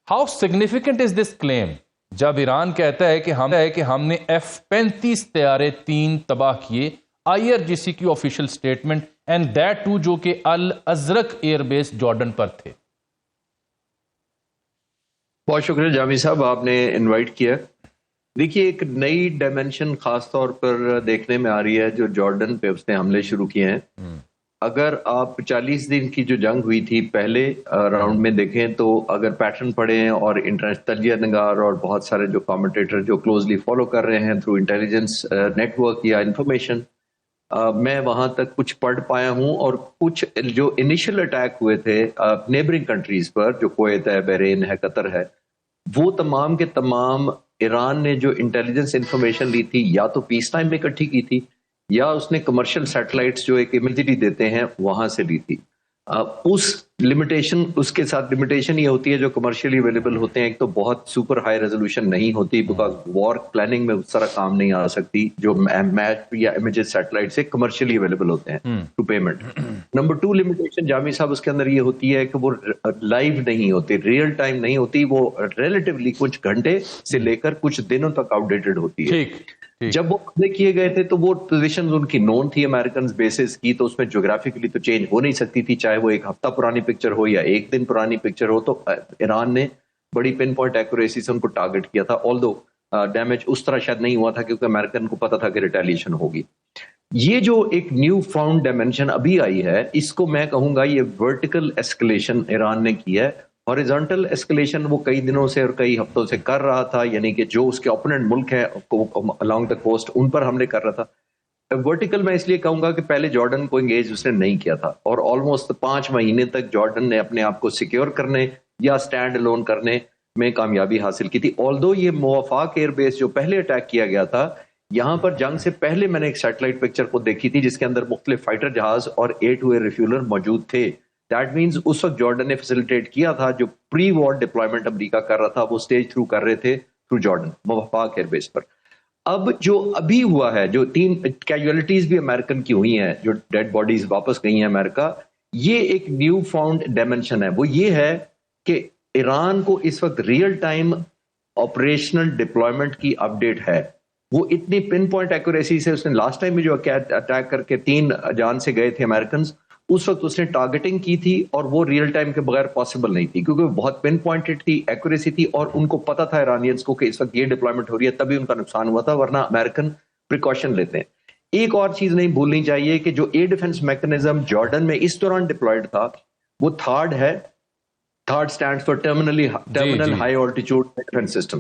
ہاؤ سگنیفیکنٹ از دس کلیم جب ایران کہتا ہے کہ ہم نے F-35 طیارے 3 تباہ کیے، IRGC کی official statement, and that to جو کہ الازرق ایئر بیس جارڈن پر تھے. بہت شکریہ جامی صاحب، آپ نے انوائٹ کیا. دیکھیے ایک نئی ڈائمنشن خاص طور پر دیکھنے میں آ رہی ہے جو جارڈن پہ اس نے حملے شروع کیے ہیں. اگر آپ 40 دن کی جو جنگ ہوئی تھی پہلے راؤنڈ میں دیکھیں تو اگر پیٹرن پڑھیں اور انٹرنیشنل تجزیہ نگار اور بہت سارے جو کامنٹیٹر جو کلوزلی فالو کر رہے ہیں تھرو انٹیلیجنس نیٹ ورک یا انفارمیشن، میں وہاں تک کچھ پڑھ پایا ہوں. اور کچھ جو انیشل اٹیک ہوئے تھے نیبرنگ کنٹریز پر، جو کویت ہے، بحرین ہے، قطر ہے، وہ تمام کے تمام ایران نے جو انٹیلیجنس انفارمیشن لی تھی یا تو پیس ٹائم میں اکٹھی کی تھی یا اس نے کمرشل سیٹلائٹس جو ایک امیجری دیتے ہیں وہاں سے لی تھی. اس لمیٹیشن اس کے ساتھ لمیٹیشن یہ ہوتی ہے جو کمرشلی اویلیبل ہوتے ہیں. ایک تو بہت سپر ہائی ریزولوشن نہیں ہوتی بیکاز وار پلاننگ میں اس طرح کام نہیں آ سکتی جو میپ یا امیجز سیٹلائٹ سے کمرشلی اویلیبل ہوتے ہیں ٹو پیمنٹ. نمبر 2 لمیٹیشن جامی صاحب اس کے اندر یہ ہوتی ہے کہ وہ لائیو نہیں ہوتی, ریئل ٹائم نہیں ہوتی, وہ ریلیٹیولی کچھ گھنٹے سے لے کر کچھ دنوں تک آؤٹ ڈیٹڈ ہوتی ہے. جب وہ قبضے کیے گئے تھے تو وہ پوزیشنز ان کی نون تھی امریکنز بیسز کی, تو اس میں جغرافکلی تو چینج ہو نہیں سکتی تھی, چاہے وہ ایک ہفتہ پرانی پکچر ہو یا ایک دن پرانی پکچر ہو. تو ایران نے بڑی پن پوائنٹ ایکوریسی سے ان کو ٹارگٹ کیا تھا, آلدو ڈیمیج اس طرح شاید نہیں ہوا تھا کیونکہ امریکن کو پتا تھا کہ ریٹیلیشن ہوگی. یہ جو ایک نیو فاؤنڈ ڈائمینشن ابھی آئی ہے, اس کو میں کہوں گا یہ ورٹیکل ایسکلیشن ایران نے کی ہے. ہاریزونٹل ایسکلیشن وہ کئی دنوں سے اور کئی ہفتوں سے کر رہا تھا, یعنی کہ جو اس کے اوپوننٹ ملک ہیں along دا کوسٹ ان پر حملے کر رہا تھا. ورٹیکل میں اس لیے کہوں گا کہ پہلے جارڈن کو انگیج اس نے نہیں کیا تھا, اور آلموسٹ 5 مہینے تک جارڈن نے اپنے آپ کو سیکیور کرنے یا سٹینڈ الون کرنے میں کامیابی حاصل کی تھی. آلدو یہ موافق ایئر بیس جو پہلے اٹیک کیا گیا تھا, یہاں پر جنگ سے پہلے میں نے ایک سیٹلائٹ پکچر کو دیکھی تھی جس کے اندر مختلف فائٹر جہاز اور ایئر ٹو ایئر ریفیولر موجود تھے. دیٹ مینز اس وقت جارڈن نے فیسیلیٹیٹ کیا تھا, جو پری وار ڈپلائمنٹ امریکہ کر رہا تھا وہ اسٹیج تھرو کر رہے تھے تھرو جارڈن موافق ایئر بیس پر. اب جو ابھی ہوا ہے, جو 3 کیجویلٹیز بھی امریکن کی ہوئی ہیں, جو ڈیڈ باڈیز واپس گئی ہیں امریکہ, یہ ایک نیو فاؤنڈ ڈائمینشن ہے. وہ یہ ہے کہ ایران کو اس وقت ریئل ٹائم آپریشنل ڈپلائمنٹ کی اپڈیٹ ہے. وہ اتنی پن پوائنٹ ایکوریسی سے اس نے لاسٹ ٹائم میں جو اٹیک کر کے 3 جان سے گئے تھے امریکنز, اس وقت اس نے ٹارگیٹنگ کی تھی اور وہ ریئل ٹائم کے بغیر پاسبل نہیں تھی کیونکہ وہ بہت پن پوائنٹڈ تھی, ایکوریسی تھی, اور ان کو پتا تھا ایرانیئنس کو کہ اس وقت یہ ڈپلائمنٹ ہو رہی ہے, تبھی ان کا نقصان ہوا تھا, ورنہ امریکن پریکاشن لیتے ہیں. ایک اور چیز نہیں بھولنی چاہیے کہ جو ایئر ڈیفنس میکنزم جارڈن میں اس دوران ڈپلائڈ تھا وہ تھارڈ ہے. THAAD stand for terminal high altitude defence system.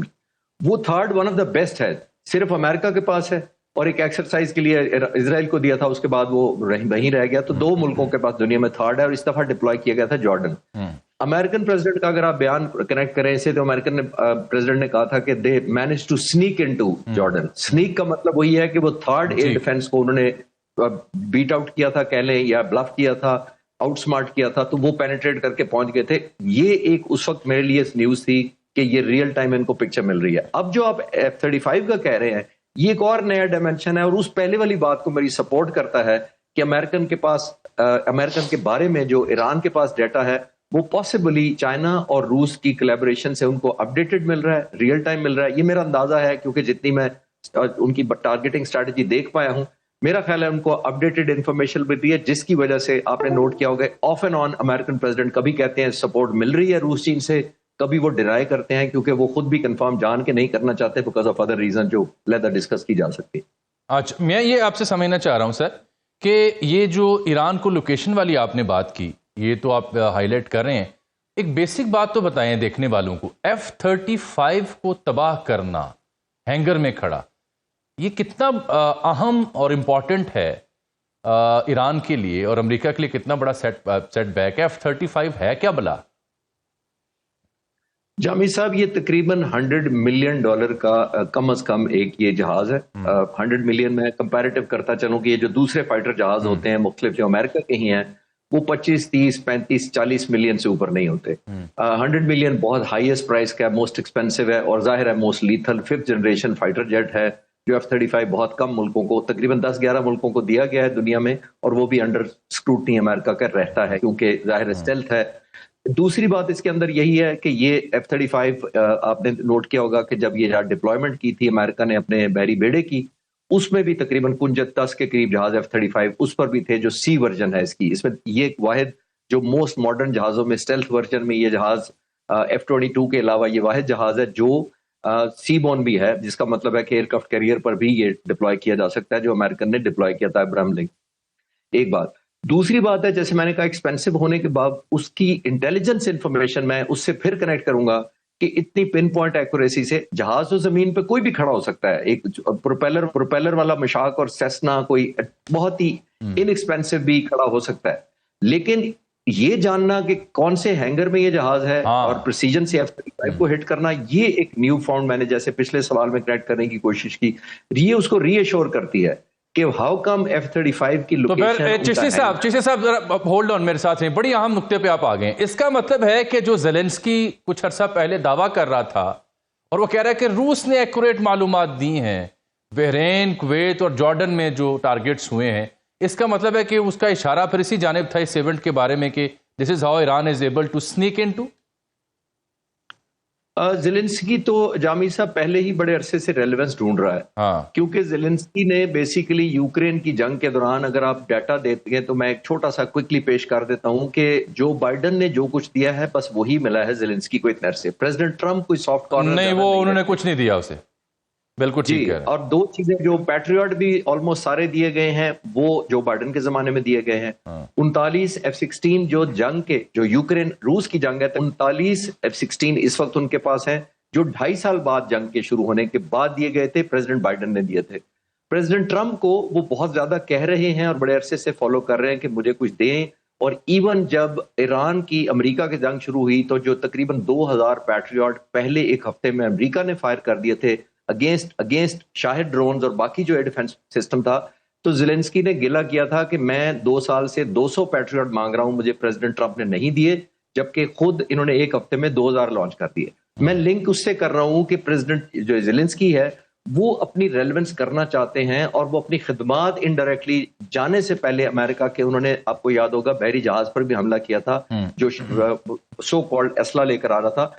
وہ THAAD one of the best ہے, صرف امریکہ کے پاس ہے, اور ایک ایکسرسائز کے لیے اسرائیل کو دیا تھا, اس کے بعد وہ وہیں رہ گیا. تو 2 ملکوں کے پاس دنیا میں تھرڈ ہے, اور اس دفعہ ڈپلوائے کیا گیا تھا جارڈن. امریکن پریزیڈنٹ کا اگر آپ بیان کنیکٹ کریں اسے, تو امریکن پریزیڈنٹ نے کہا تھا کہ they manage to sneak into Jordan. Sneak کا مطلب وہی ہے کہ وہ تھرڈ ایئر ڈیفنس کو انہوں نے بیٹ آؤٹ کیا تھا کہہ لیں, یا بلف کیا تھا, آؤٹ سمارٹ کیا تھا, تو وہ پینیٹریٹ کر کے پہنچ گئے تھے. یہ ایک اس وقت میرے لیے نیوز تھی کہ یہ ریئل ٹائم ان کو پکچر مل رہی ہے. اب جو آپ F-35 کا کہہ رہے ہیں, یہ ایک اور نیا ڈائمینشن ہے, اور اس پہلے والی بات کو میری سپورٹ کرتا ہے کہ امریکن کے بارے میں جو ایران کے پاس ڈیٹا ہے وہ پاسبلی چائنا اور روس کی کولیبوریشن سے ان کو اپڈیٹڈ مل رہا ہے, ریئل ٹائم مل رہا ہے. یہ میرا اندازہ ہے کیونکہ جتنی میں ان کی ٹارگیٹنگ اسٹریٹجی دیکھ پایا ہوں, میرا خیال ہے ان کو اپڈیٹڈ انفارمیشن ملتی ہے, جس کی وجہ سے آپ نے نوٹ کیا ہوگا of and on American president کبھی کہتے ہیں سپورٹ مل رہی ہے روس چین سے, کبھی وہ ڈینائی کرتے ہیں کیونکہ وہ خود بھی کنفرم جان کے نہیں کرنا چاہتے بیکاز آف ادر ریزن جو علیحدہ ڈسکس کی جا سکتی. اچھا, میں یہ آپ سے سمجھنا چاہ رہا ہوں سر کہ یہ جو ایران کو لوکیشن والی آپ نے بات کی, یہ تو آپ ہائی لائٹ کر رہے ہیں, ایک بیسک بات تو بتائیں دیکھنے والوں کو, F-35 کو تباہ کرنا ہینگر میں کھڑا, یہ کتنا اہم اور امپورٹنٹ ہے ایران کے لیے, اور امریکہ کے لیے کتنا بڑا سیٹ بیک ہے؟ F-35 ہے کیا بلا؟ جامی صاحب یہ تقریباً $100 ملین کا کم از کم ایک یہ جہاز ہے. 100 ملین میں کمپیریٹو کرتا چلوں کہ یہ جو دوسرے فائٹر جہاز ہوتے ہیں مختلف جو امریکہ کے ہی ہیں وہ 25, 30, 35, 40 ملین سے اوپر نہیں ہوتے. 100 ملین بہت ہائیسٹ پرائس کا ہے, موسٹ ایکسپینسو ہے, اور ظاہر ہے most lethal 5th generation fighter jet ہے. جو F-35 بہت کم ملکوں کو, تقریباً 10-11 ملکوں کو دیا گیا ہے دنیا میں, اور وہ بھی انڈر اسکروٹنی امریکہ کا رہتا ہے کیونکہ ظاہر اسٹیلتھ ہے. دوسری بات اس کے اندر یہی ہے کہ یہ F-35 آپ نے نوٹ کیا ہوگا کہ جب یہ ڈپلائمنٹ کی تھی امریکہ نے اپنے بحری بیڑے کی, اس میں بھی تقریباً 10 کے قریب جہاز F-35 اس پر بھی تھے جو سی ورژن ہے اس کی. اس میں یہ ایک واحد جو موسٹ ماڈرن جہازوں میں اسٹیلتھ ورژن میں یہ جہاز F-22 کے علاوہ یہ واحد جہاز ہے جو سی بون بھی ہے, جس کا مطلب ہے کہ ایئر کرافٹ کیریئر پر بھی یہ ڈپلوائے کیا جا سکتا ہے, جو امریکن نے ڈپلوائے کیا تھا ابراہم لنکن. ایک بات. دوسری بات ہے جیسے میں نے کہا ایکسپینسو ہونے کے بعد اس کی انٹیلیجنس انفارمیشن میں اس سے پھر کنیکٹ کروں گا کہ اتنی پن پوائنٹ ایکوریسی سے جہاز تو زمین پہ کوئی بھی کھڑا ہو سکتا ہے. ایک پروپیلر والا مشاق اور سیسنا کوئی بہت ہی ان ایکسپینسو بھی کھڑا ہو سکتا ہے, لیکن یہ جاننا کہ کون سے ہینگر میں یہ جہاز ہے اور پریسیجن سے F-35 کو ہٹ کرنا, یہ ایک نیو فاؤنڈ, میں نے جیسے پچھلے سوال میں کنیکٹ کرنے کی کوشش کی, یہ اس کو ری ایشور کرتی ہے کہ ہاؤ کم F-35 کی تو پھر لوکیشن چشتی صاحب ذرا ہولڈ آن میرے ساتھ ہیں، بڑی اہم نقطے پہ آپ آ گئے ہیں۔ اس کا مطلب ہے کہ جو زیلنسکی کچھ عرصہ پہلے دعویٰ کر رہا تھا اور وہ کہہ رہا ہے کہ روس نے ایکوریٹ معلومات دی ہیں بحرین، کویت اور جارڈن میں جو ٹارگٹس ہوئے ہیں، اس کا مطلب ہے کہ اس کا اشارہ پھر اسی جانب تھا اس ایونٹ کے بارے میں کہ this is how Iran is able to sneak into. Zelensky تو جامی صاحب پہلے ہی بڑے عرصے سے ریلیونس ڈھونڈ رہا ہے، ہاں کیونکہ زیلنسکی نے بیسیکلی یوکرین کی جنگ کے دوران، اگر آپ ڈیٹا دیتے ہیں تو میں ایک چھوٹا سا کوئکلی پیش کر دیتا ہوں کہ جو بائیڈن نے جو کچھ دیا ہے بس وہی ملا ہے زیلنسکی کو اتنے عرصے۔ پریزیڈنٹ ٹرمپ کوئی سافٹ کارنر نہیں، وہ انہوں نے کچھ نہیں دیا اسے، بالکل ٹھیک جی، کہہ رہے ہیں۔ اور دو چیزیں جو پیٹریوٹ بھی آلموسٹ سارے دیے گئے ہیں وہ جو بائیڈن کے زمانے میں دیے گئے ہیں۔ 39 F-16 جو جنگ کے، جو یوکرین روس کی جنگ ہے، 39 F-16 اس وقت ان کے پاس ہیں، جو 2.5 سال بعد جنگ کے شروع ہونے کے بعد دیے گئے تھے، پریزیڈنٹ بائیڈن نے دیے تھے۔ پریزیڈنٹ ٹرمپ کو وہ بہت زیادہ کہہ رہے ہیں اور بڑے عرصے سے فالو کر رہے ہیں کہ مجھے کچھ دیں، اور ایون جب ایران کی امریکہ کی جنگ شروع ہوئی تو جو تقریباً 2000 پیٹریوٹ پہلے ایک ہفتے میں امریکہ نے فائر کر دیے تھے اگینسٹ شاہد ڈرونز اور باقی جو ایئر ڈیفنس سسٹم تھا، تو زیلنسکی نے گلہ کیا تھا کہ میں 2 سال سے 200 پیٹریوٹ مانگ رہا ہوں، مجھے پریزیڈنٹ ٹرمپ نے نہیں دیے، جبکہ خود انہوں نے ایک ہفتے میں 2000 لانچ کر دیے۔ میں لنک اس سے کر رہا ہوں کہ پریزیڈنٹ جو زیلنسکی ہے وہ اپنی ریلیونس کرنا چاہتے ہیں، اور وہ اپنی خدمات انڈائریکٹلی جانے سے پہلے امریکہ کے، انہوں نے، آپ کو یاد ہوگا، بحری جہاز پر بھی حملہ کیا تھا جو سو کالڈ اسلحہ لے کر آ رہا تھا۔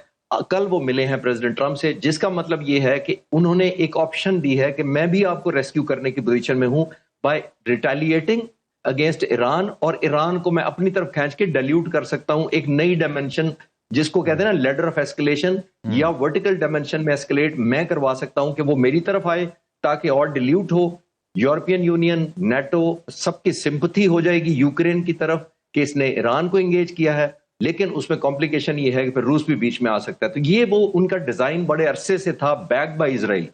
کل وہ ملے ہیں پریزیڈنٹ ٹرمپ سے، جس کا مطلب یہ ہے کہ انہوں نے ایک آپشن دی ہے کہ میں بھی آپ کو ریسکیو کرنے کی پوزیشن میں ہوں بائی ریٹیلیٹنگ اگینسٹ ایران، اور ایران کو میں اپنی طرف کھینچ کے ڈیلیوٹ کر سکتا ہوں ایک نئی ڈائمنشن، جس کو کہتے ہیں نا لیڈر آف ایسکلیشن، یا ورٹیکل ڈائمنشن میں ایسکلیٹ میں کروا سکتا ہوں کہ وہ میری طرف آئے تاکہ اور ڈیلیوٹ ہو۔ یورپین یونین، نیٹو، سب کی سمپتھی ہو جائے گی یوکرین کی طرف کہ اس نے ایران کو انگیج کیا ہے، لیکن اس میں کمپلیکیشن یہ ہے کہ پھر روس بھی بیچ میں آ سکتا ہے۔ تو یہ وہ ان کا ڈیزائن بڑے عرصے سے تھا، بیک بائی اسرائیل،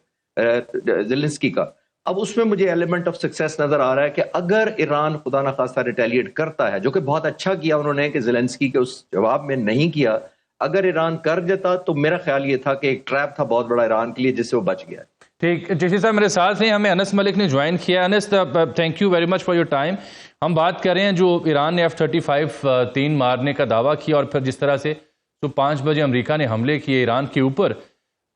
زیلنسکی کا۔ اب اس میں مجھے ایلیمنٹ آف سکسیس نظر آ رہا ہے کہ اگر ایران خدا نخواستہ ریٹیلیٹ کرتا ہے، جو کہ بہت اچھا کیا انہوں نے کہ زیلنسکی کے اس جواب میں نہیں کیا، اگر ایران کر دیتا تو میرا خیال یہ تھا کہ ایک ٹریپ تھا بہت بڑا ایران کے لیے، جس سے وہ بچ گیا۔ ٹھیک، جیسے صاحب میرے ساتھ ہیں، ہمیں انس ملک نے جوائن کیا۔ Anas, thank you very much for your time. ہم بات کر رہے ہیں جو ایران نے F-35 3 مارنے کا دعویٰ کیا، اور پھر جس طرح سے صبح 5 بجے امریکہ نے حملے کیے ایران کے اوپر،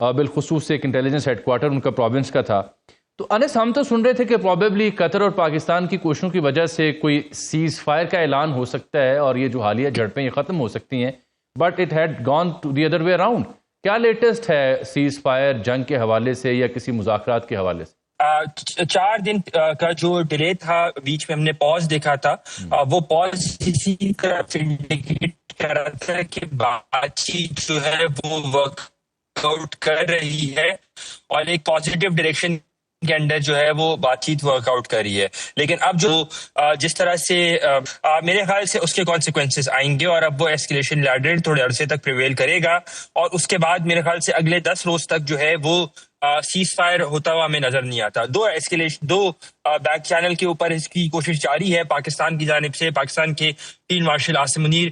بالخصوص ایک انٹیلیجنس ہیڈ کوارٹر ان کا پروونس کا تھا۔ تو انس، ہم تو سن رہے تھے کہ پروبیبلی قطر اور پاکستان کی کوششوں کی وجہ سے کوئی سیز فائر کا اعلان ہو سکتا ہے اور یہ جو حالیہ جھڑپیں یہ ختم ہو سکتی ہیں، but it had gone to the other way around. کیا لیٹسٹ ہے سیز فائر جنگ کے حوالے سے یا کسی مذاکرات کے حوالے سے؟ 4 دن کا جو ڈیلے تھا، بیچ میں ہم نے پاز دیکھا تھا، وہ پاز اسی طرح انڈیکیٹ کر رہا تھا کہ بات چیت جو ہے وہ ورک آؤٹ کر رہی ہے، اور ایک پازیٹیو ڈائریکشن کے اندر جو ہے وہ بات چیت ورک آؤٹ کر رہی ہے۔ لیکن اب جو جس طرح سے میرے خیال سے اس کے کانسیکوینسز آئیں گے، اور اب وہ ایسکیلیشن لیڈر تھوڑے عرصے تک پریویل کرے گا، اور اس کے بعد میرے خیال سے اگلے 10 روز تک جو ہے وہ سیز فائر ہوتا ہوا ہمیں نظر نہیں آتا۔ دو بیک چینل کے اوپر اس کی کوشش جاری ہے پاکستان کی جانب سے۔ پاکستان کے فیلڈ مارشل عاصم منیر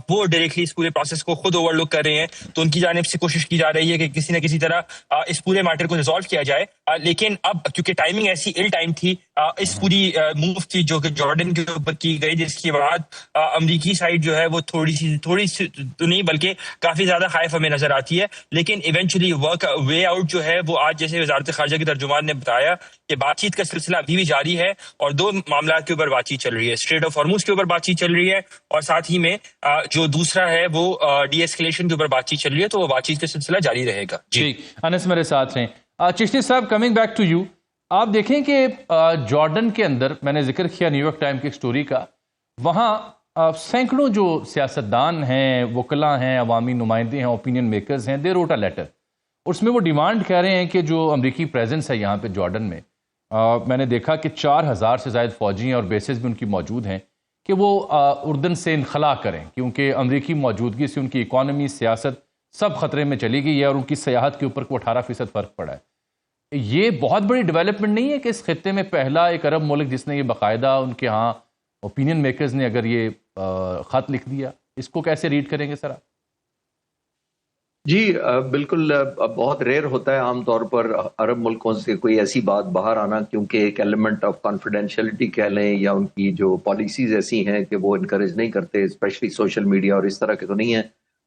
وہ ڈائریکٹلی اس پورے پروسیس کو خود اوور لک کر رہے ہیں، تو ان کی جانب سے کوشش کی جا رہی ہے کہ کسی نہ کسی طرح اس پورے میٹر کو ریزالو کیا جائے۔ لیکن اب کیونکہ ٹائمنگ ایسی ال ٹائم تھی اس پوری موو کی جو کہ جارڈن کے اوپر کی گئی، جس کے بعد امریکی سائڈ جو ہے وہ تھوڑی سی تو نہیں بلکہ کافی زیادہ خائف ہمیں نظر آتی ہے۔ لیکن ایونچولی ورک وے آؤٹ جو ہے وہ آج، جیسے وزارت خارجہ کے ترجمان نے بتایا، کہ بات چیت کا سلسلہ ابھی بھی جاری ہے، اور 2 معاملات کے اوپر بات چیت چل رہی ہے۔ اسٹریٹ آف ہارموز کے اوپر بات چیت چل رہی ہے، اور ساتھ ہی میں جو دوسرا ہے وہ ڈی ایسکیلیشن کے اوپر بات چیت چل رہی ہے، تو وہ بات چیت کا سلسلہ جاری رہے گا۔ جی، انس میرے ساتھ ہیں۔ چشتی صاحب، کمنگ بیک ٹو یو، آپ دیکھیں کہ جارڈن کے اندر، میں نے ذکر کیا نیو یارک ٹائم کی ایک سٹوری کا، وہاں سینکڑوں جو سیاستدان ہیں، وکلاء ہیں، عوامی نمائندے ہیں، اوپینین میکرز ہیں، دے روٹ اے لیٹر، اور اس میں وہ ڈیمانڈ کہہ رہے ہیں کہ جو امریکی پریزنس ہے یہاں پہ جارڈن میں، میں نے دیکھا کہ 4000 سے زائد فوجی ہیں اور بیسز بھی ان کی موجود ہیں، کہ وہ اردن سے انخلا کریں، کیونکہ امریکی موجودگی سے ان کی اکانومی، سیاست سب خطرے میں چلی گئی ہے، اور ان کی سیاحت کے اوپر کو 18% فرق پڑا ہے۔ یہ بہت بڑی ڈیولپمنٹ نہیں ہے کہ اس خطے میں پہلا ایک عرب ملک جس نے یہ باقاعدہ ان کے ہاں اوپینین میکرز نے اگر یہ خط لکھ دیا، اس کو کیسے ریڈ کریں گے سر آپ؟ جی بالکل بہت ریئر ہوتا ہے عام طور پر عرب ملکوں سے کوئی ایسی بات باہر آنا، کیونکہ ایک ایلیمنٹ آف کانفیڈینشیلٹی کہہ لیں یا ان کی جو پالیسیز ایسی ہیں کہ وہ انکریج نہیں کرتے، اسپیشلی سوشل میڈیا اور اس طرح کے تو نہیں ہیں.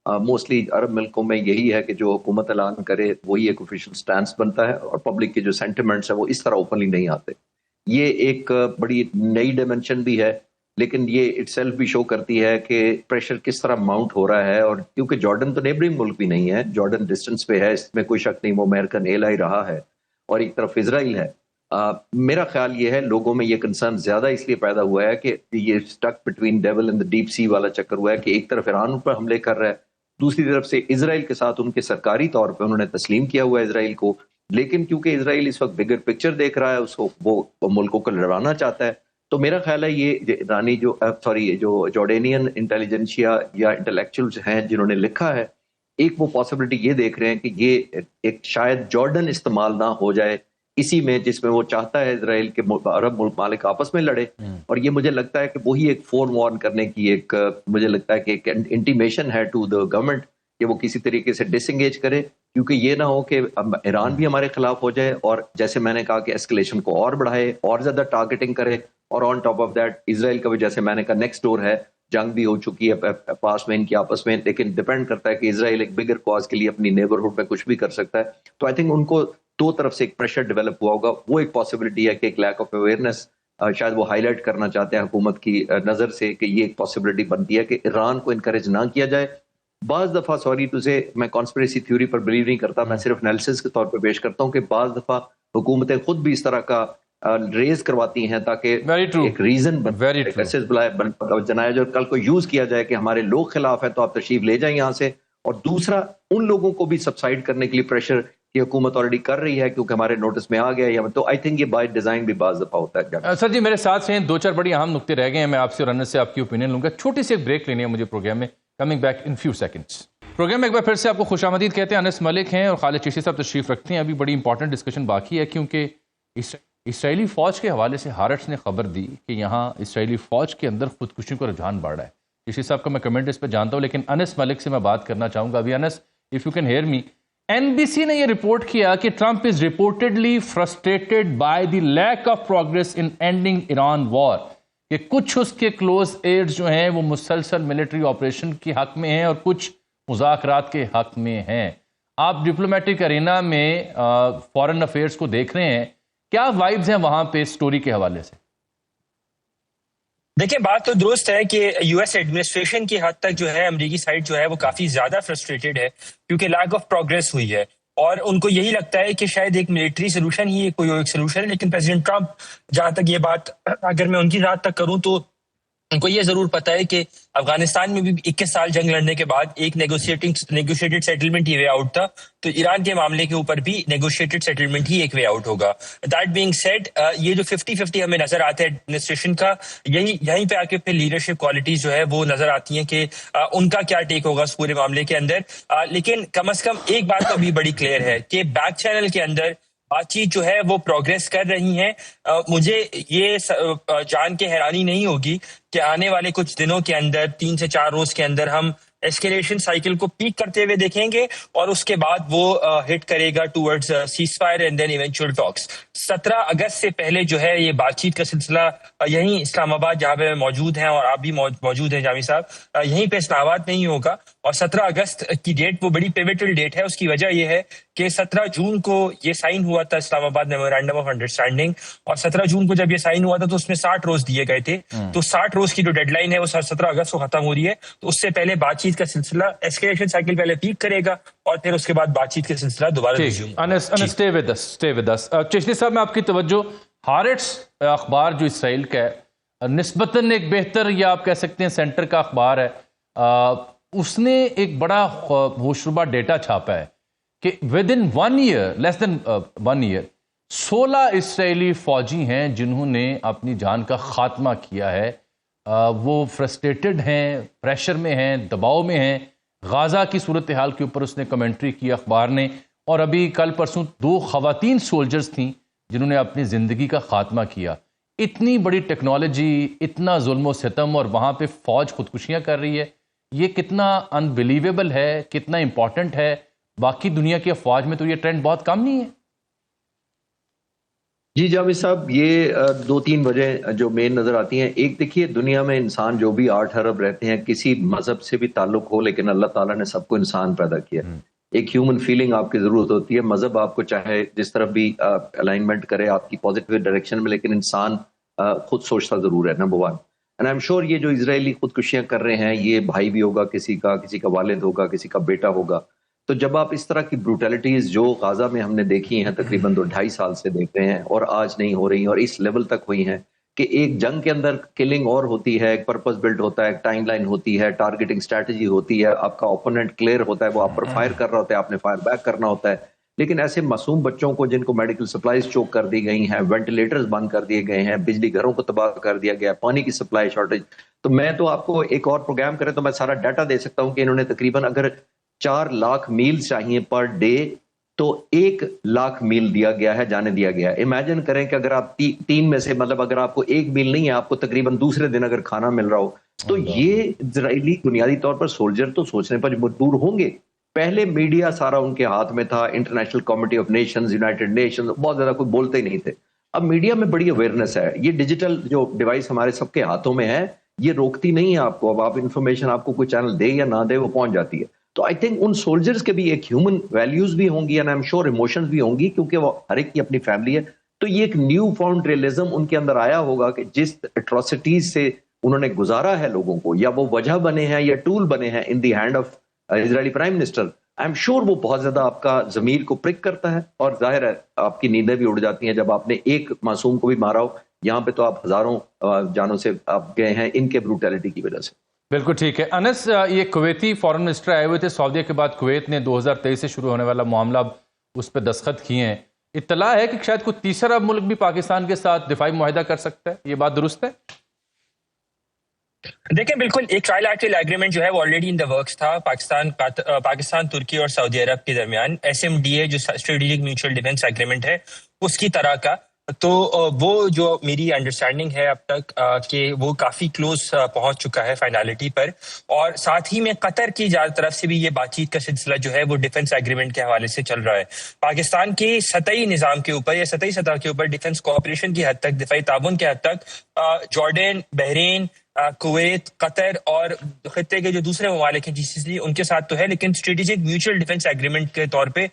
موسٹلی عرب ملکوں میں یہی ہے کہ جو حکومت اعلان کرے وہی ایک آفیشیل سٹانس بنتا ہے، اور پبلک کے جو سینٹیمنٹس ہیں وہ اس طرح اوپنلی نہیں آتے. یہ ایک بڑی نئی ڈائمنشن بھی ہے، لیکن یہ اٹ سیلف بھی شو کرتی ہے کہ پریشر کس طرح ماؤنٹ ہو رہا ہے. اور کیونکہ جارڈن تو نیبرنگ ملک بھی نہیں ہے، جارڈن ڈسٹنس پہ ہے، اس میں کوئی شک نہیں، وہ امریکن ایلائی رہا ہے، اور ایک طرف اسرائیل ہے. میرا خیال یہ ہے لوگوں میں یہ کنسرن زیادہ اس لیے پیدا ہوا ہے کہ یہ stick between devil and the deep sea والا چکر ہوا ہے کہ ایک طرف ایران پر حملے کر رہا ہے، دوسری طرف سے اسرائیل کے ساتھ ان کے سرکاری طور پہ انہوں نے تسلیم کیا ہوا ہے اسرائیل کو. لیکن کیونکہ اسرائیل اس وقت بگر پکچر دیکھ رہا ہے، اس کو وہ ملکوں کو لڑانا چاہتا ہے، تو میرا خیال ہے یہ ایرانی جو جارڈینین انٹیلیجنشیا یا انٹلیکچوئلز ہیں جنہوں نے لکھا ہے، ایک وہ پاسبلٹی یہ دیکھ رہے ہیں کہ یہ ایک شاید جارڈن استعمال نہ ہو جائے اسی میں، جس میں وہ چاہتا ہے اسرائیل کے عرب ممالک آپس میں لڑے. اور یہ مجھے لگتا ہے کہ وہی ایک فون وارن کرنے کی ایک مجھے لگتا ہے کہ ایک انٹیمیشن ہے ٹو دا گورنمنٹ کہ وہ کسی طریقے سے ڈس انگیج کرے، کیونکہ یہ نہ ہو کہ ایران بھی ہمارے خلاف ہو جائے اور جیسے میں نے کہا کہ اسکلیشن کو اور بڑھائے اور زیادہ ٹارگیٹنگ کرے. اور آن ٹاپ آف دیٹ اسرائیل کا بھی جیسے میں نے کہا نیکسٹ ڈور ہے، جنگ بھی ہو چکی ہے پاس میں ان کی آپس میں، لیکن ڈیپینڈ کرتا ہے کہ اسرائیل ایک بگر کاز کے لیے اپنی نیبرہڈ میں کچھ بھی کر سکتا ہے. تو آئی تھنک ان کو دو طرف سے ایک پریشر ڈیولپ ہوا ہوگا. وہ ایک پاسبلٹی ہے کہ ایک لیک آف اویئرنیس شاید وہ ہائی لائٹ کرنا چاہتے ہیں حکومت کی نظر سے کہ یہ ایک پاسبلٹی بنتی ہے کہ ایران کو انکریج نہ کیا جائے. بعض دفعہ سوری ٹو سے میں کانسپریسی تھیوری پر بلیو نہیں کرتا، میں صرف انالیسس کے طور پہ پیش کرتا ہوں کہ بعض دفعہ حکومتیں خود بھی اس طرح کا ریز کرواتی ہیں تاکہ ایک ریزن جنایا جو کل کو یوز کیا جائے کہ ہمارے لوگ خلاف ہیں تو آپ تشریف لے جائیں یہاں سے. اور دوسرا ان لوگوں کو بھی سبسائڈ کرنے کے لیے پریشر کی حکومت آلریڈی کر رہی ہے کیونکہ ہمارے نوٹس میں آ گیا ہے. تو آئی تھنک یہ بائی ڈیزائن بھی بعض دفعہ ہوتا ہے. سر جی میرے ساتھ ہیں دو چار بڑی اہم نقطے رہ گئے ہیں، میں آپ سے اور انس سے آپ کی اوپینین لوں گا. چھوٹی سی ایک بریک لینی ہے مجھے پروگرام میں، coming back in few seconds. Programme میں ایک بار پھر سے آپ کو خوش آمدید کہتے ہیں. انس ملک ہیں اور خالد چشتی صاحب تشریف رکھتے ہیں. ابھی بڑی امپورٹنٹ ڈسکشن باقی ہے کیونکہ اسرائیلی فوج کے حوالے سے ہارٹس نے خبر دی کہ یہاں اسرائیلی فوج کے اندر خودکشی کا رجحان بڑھ رہا ہے. چشتی صاحب کا میں کمنٹ اس پہ جانتا ہوں، لیکن انس ملک سے میں بات کرنا چاہوں گا. ابھی Anas if you can hear me, NBC نے یہ رپورٹ کیا کہ Trump is reportedly frustrated by the lack of progress in ending Iran war, کہ کچھ اس کے کلوز ایڈز جو ہیں وہ مسلسل ملٹری آپریشن کے حق میں ہیں اور کچھ مذاکرات کے حق میں ہیں. آپ ڈپلومیٹک ارینا میں فارن افیئرس کو دیکھ رہے ہیں، کیا وائبز ہیں وہاں پہ سٹوری کے حوالے سے؟ دیکھیں بات تو درست ہے کہ یو ایس ایڈمنسٹریشن کی حد تک جو ہے امریکی سائڈ جو ہے وہ کافی زیادہ فرسٹریٹڈ ہے کیونکہ لیک آف پروگرس ہوئی ہے، اور ان کو یہی لگتا ہے کہ شاید ایک ملٹری سولوشن ہی کوئی ایک سولوشن ہے. لیکن پریزیڈنٹ ٹرمپ جہاں تک یہ بات اگر میں ان کی ذات تک کروں تو ان کو یہ ضرور پتا ہے کہ افغانستان میں بھی 21 سال جنگ لڑنے کے بعد ایک نیگوشیٹڈ سیٹلمنٹ ہی وے آؤٹ تھا، تو ایران کے معاملے کے اوپر بھی نیگوشیٹڈ سیٹلمنٹ ہی ایک وے آؤٹ ہوگا. دیٹ بینگ سیڈ یہ جو 50-50 ہمیں نظر آتا ہے ایڈمنسٹریشن کا، یہیں پہ آ کے پھر لیڈرشپ کوالٹیز جو ہے وہ نظر آتی ہیں کہ ان کا کیا ٹیک ہوگا اس پورے معاملے کے اندر. لیکن کم از کم ایک بات تو ابھی بڑی کلیئر ہے کہ بیک چینل کے اندر بات چیت جو ہے وہ پروگریس کر رہی ہیں. مجھے یہ جان کے حیرانی نہیں ہوگی کہ آنے والے کچھ دنوں کے اندر 3 سے 4 روز کے اندر ہم ایسکیلیشن سائیکل کو پیک کرتے ہوئے دیکھیں گے اور اس کے بعد وہ ہٹ کرے گا towards cease fire and then eventual talks. 17 اگست سے پہلے جو ہے یہ بات چیت کا سلسلہ یہیں اسلام آباد جہاں پہ موجود ہیں اور آپ بھی موجود ہیں جامی صاحب، یہیں پہ اسلام آباد میں ہی ہوگا. اور 17 اگست کی ڈیٹ وہ بڑی پیوٹل ڈیٹ ہے. اس کی وجہ یہ ہے کہ 17 جون کو یہ سائن ہوا تھا اسلام آباد میمورینڈم آف انڈرسٹینڈنگ، اور 17 جون کو جب یہ سائن ہوا تھا تو اس میں 60 روز دیے گئے تھے. تو 60 روز کی جو ڈیڈ لائن ہے وہ 17 اگست کو ختم ہو رہی ہے. تو اس سے پہلے بات چیت کا سلسلہ ایسکیلیشن سائیکل پہلے پیک کرے گا اور پھر اس کے بعد بات چیت کا سلسلہ دوبارہ stay with us. چشتی صاحب میں آپ کی توجہ، ہارٹس اخبار جو اسرائیل کا ہے نسبتاً ایک بہتر یا آپ کہہ سکتے ہیں سینٹر کا اخبار ہے، اس نے ایک بڑا ہوشربا ڈیٹا چھاپا ہے کہ within 1 year less than 1 year 16 اسرائیلی فوجی ہیں جنہوں نے اپنی جان کا خاتمہ کیا ہے. وہ فرسٹریٹڈ ہیں، پریشر میں ہیں، دباؤ میں ہیں. غازہ کی صورتحال کے اوپر اس نے کمنٹری کی اخبار نے، اور ابھی کل پرسوں 2 خواتین سولجرز تھیں جنہوں نے اپنی زندگی کا خاتمہ کیا. اتنی بڑی ٹیکنالوجی، اتنا ظلم و ستم، اور وہاں پہ فوج خودکشیاں کر رہی ہے. یہ کتنا انبلیویبل ہے، کتنا امپورٹنٹ ہے باقی دنیا کی افواج میں تو یہ ٹرینڈ بہت کم نہیں ہے؟ جی جاوید صاحب، یہ دو تین وجہ جو مین نظر آتی ہیں. ایک دیکھیے، دنیا میں انسان جو بھی 8 ارب رہتے ہیں، کسی مذہب سے بھی تعلق ہو، لیکن اللہ تعالیٰ نے سب کو انسان پیدا کیا. ایک ہیومن فیلنگ آپ کی ضرورت ہوتی ہے. مذہب آپ کو چاہے جس طرف بھی الائنمنٹ کرے آپ کی پازیٹیو ڈائریکشن میں، لیکن انسان خود سوچتا ضرور ہے. Number 1. And I am sure یہ جو اسرائیلی خودکشیاں کر رہے ہیں، یہ بھائی بھی ہوگا کسی کا والد ہوگا، کسی کا بیٹا ہوگا. تو جب آپ اس طرح کی بروٹیلٹیز جو غازہ میں ہم نے دیکھی ہیں تقریباً 2-2.5 سال سے دیکھ رہے ہیں، اور آج نہیں ہو رہی ہیں، اور اس لیول تک ہوئی ہیں کہ ایک جنگ کے اندر کلنگ اور ہوتی ہے، ایک پرپس بلڈ ہوتا ہے، ایک ٹائم لائن ہوتی ہے، ٹارگیٹنگ اسٹریٹجی ہوتی ہے، آپ کا اوپوننٹ کلیئر ہوتا ہے، وہ آپ پر فائر کر رہا ہوتا ہے، آپ نے فائر بیک کرنا ہوتا ہے. لیکن ایسے معصوم بچوں کو جن کو میڈیکل سپلائیز چوک کر دی گئی ہیں، وینٹیلیٹرز بند کر دیے گئے ہیں، بجلی گھروں کو تباہ کر دیا گیا، پانی کی سپلائی شارٹیج. تو میں تو آپ کو ایک اور پروگرام کرے تو میں سارا ڈیٹا دے سکتا ہوں کہ انہوں نے تقریباً اگر 4 لاکھ میل چاہیے پر ڈے تو 1 لاکھ میل دیا گیا ہے، جانے دیا گیا ہے. امیجن کریں کہ اگر آپ 3 میں سے، مطلب اگر آپ کو 1 میل نہیں ہے، آپ کو تقریباً دوسرے دن اگر کھانا مل رہا ہو، تو یہ اسرائیلی بنیادی طور پر سولجر تو سوچنے پر مجبور ہوں گے. پہلے میڈیا سارا ان کے ہاتھ میں تھا، international committee of nations, United nations, بہت زیادہ کوئی بولتے ہی نہیں تھے. اب میڈیا میں بڑی اویئرنیس ہے. یہ ڈیجیٹل جو ڈیوائس ہمارے سب کے ہاتھوں میں ہے، یہ روکتی نہیں ہے آپ کو. اب آپ انفارمیشن آپ کو کوئی چینل دے یا نہ دے، وہ پہنچ جاتی ہے. تو آئی تھنک ان سولجرز کے بھی ایک ہیومن ویلیوز بھی ہوں گی، and I am sure emotions بھی ہوں گی، کیونکہ وہ ہر ایک کی اپنی فیملی ہے. تو یہ ایک نیو فاؤنڈ ریئلزم ان کے اندر آیا ہوگا کہ جس اٹراسٹیز سے انہوں نے گزارا ہے لوگوں کو، یا وہ وجہ بنے ہیں یا ٹول بنے ہیں in the hand of Israeli prime minister, I'm sure وہ بہت زیادہ آپ کا ضمیر کو پرک کرتا ہے. اور ظاہر ہے آپ کی نیندیں بھی اڑ جاتی ہیں جب آپ نے ایک معصوم کو بھی مارا ہو. یہاں پہ تو آپ ہزاروں جانوں سے آپ گئے ہیں ان کے بروٹیلٹی کی وجہ سے. بالکل ٹھیک ہے. انس، یہ کویتی فارن منسٹر آئے ہوئے تھے سعودیہ کے بعد. کویت نے 2023 سے شروع ہونے والا معاملہ اس پہ دستخط کیے ہیں. اطلاع ہے کہ شاید کوئی تیسرا ملک بھی پاکستان کے ساتھ دفاعی معاہدہ کر سکتا ہے، یہ بات درست ہے؟ دیکھیں، بالکل ایک ٹرائل ایکٹل ایگریمنٹ جو ہے وہ آلریڈی ان دا ورکس تھا پاکستان، ترکی اور سعودی عرب کے درمیان. SMDA جو اسٹریٹجک میوچل ڈیفنس ایگریمنٹ ہے اس کی طرح کا. تو وہ جو میری انڈرسٹینڈنگ ہے اب تک کہ وہ کافی کلوز پہنچ چکا ہے فائنالٹی پر. اور ساتھ ہی میں قطر کی طرف سے بھی یہ بات چیت کا سلسلہ جو ہے وہ ڈیفنس ایگریمنٹ کے حوالے سے چل رہا ہے. پاکستان کی سطحی نظام کے اوپر یا سطحی سطح کے اوپر ڈیفنس کوآپریشن کی حد تک، دفاعی تعاون کے حد تک جارڈن، بحرین، کویت، قطر اور خطے کے جو دوسرے ممالک ہیں GCC ان کے ساتھ تو ہے، لیکن اسٹریٹجک میوچل ڈیفنس ایگریمنٹ کے طور پہ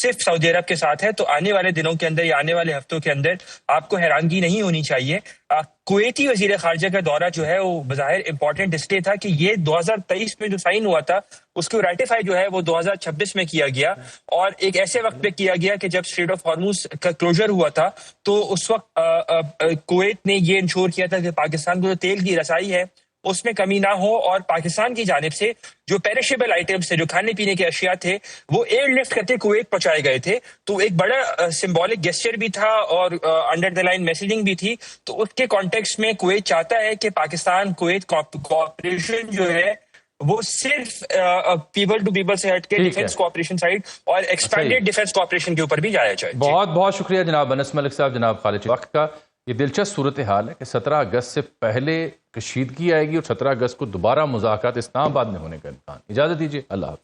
صرف سعودی عرب کے ساتھ ہے. تو آنے والے دنوں کے اندر یا آنے والے ہفتوں کے اندر آپ کو حیرانگی نہیں ہونی چاہیے. کویتی وزیر خارجہ کا دورہ جو ہے وہ بظاہر امپورٹنٹ اس لیے تھا کہ یہ 2023 میں جو سائن ہوا تھا اس کو ریٹیفائی جو ہے وہ 2026 میں کیا گیا، اور ایک ایسے وقت پہ کیا گیا کہ جب اسٹریٹ آف ہارموز کا کلوزر ہوا تھا. تو اس وقت کویت نے یہ انشور کیا تھا کہ پاکستان کو جو تیل کی رسائی ہے اس میں کمی نہ ہو، اور پاکستان کی جانب سے جو پیرشیبل آئٹمس تھے، جو کھانے پینے کے اشیاء تھے، وہ ایئر لفٹ کرتے کویت پہنچائے گئے تھے. تو ایک بڑا سمبولک گیسچر بھی تھا اور انڈر دا لائن میسیجنگ بھی تھی. تو اس کے کانٹیکسٹ میں کویت چاہتا ہے کہ پاکستان کویت کوآپریشن جو ہے وہ صرف پیپل ٹو پیپل سے ہٹ کے ڈیفنس کوآپریشن سائڈ اور ایکسپینڈیڈ ڈیفنس کوآپریشن کے اوپر بھی جایا جائے. بہت بہت شکریہ جناب انس ملک صاحب، جناب خالد. وقت کا یہ دلچسپ صورتحال ہے کہ 17 اگست سے پہلے کشیدگی آئے گی اور 17 اگست کو دوبارہ مذاکرات اسلام آباد میں ہونے کا امکان. اجازت دیجیے، اللہ حافظ.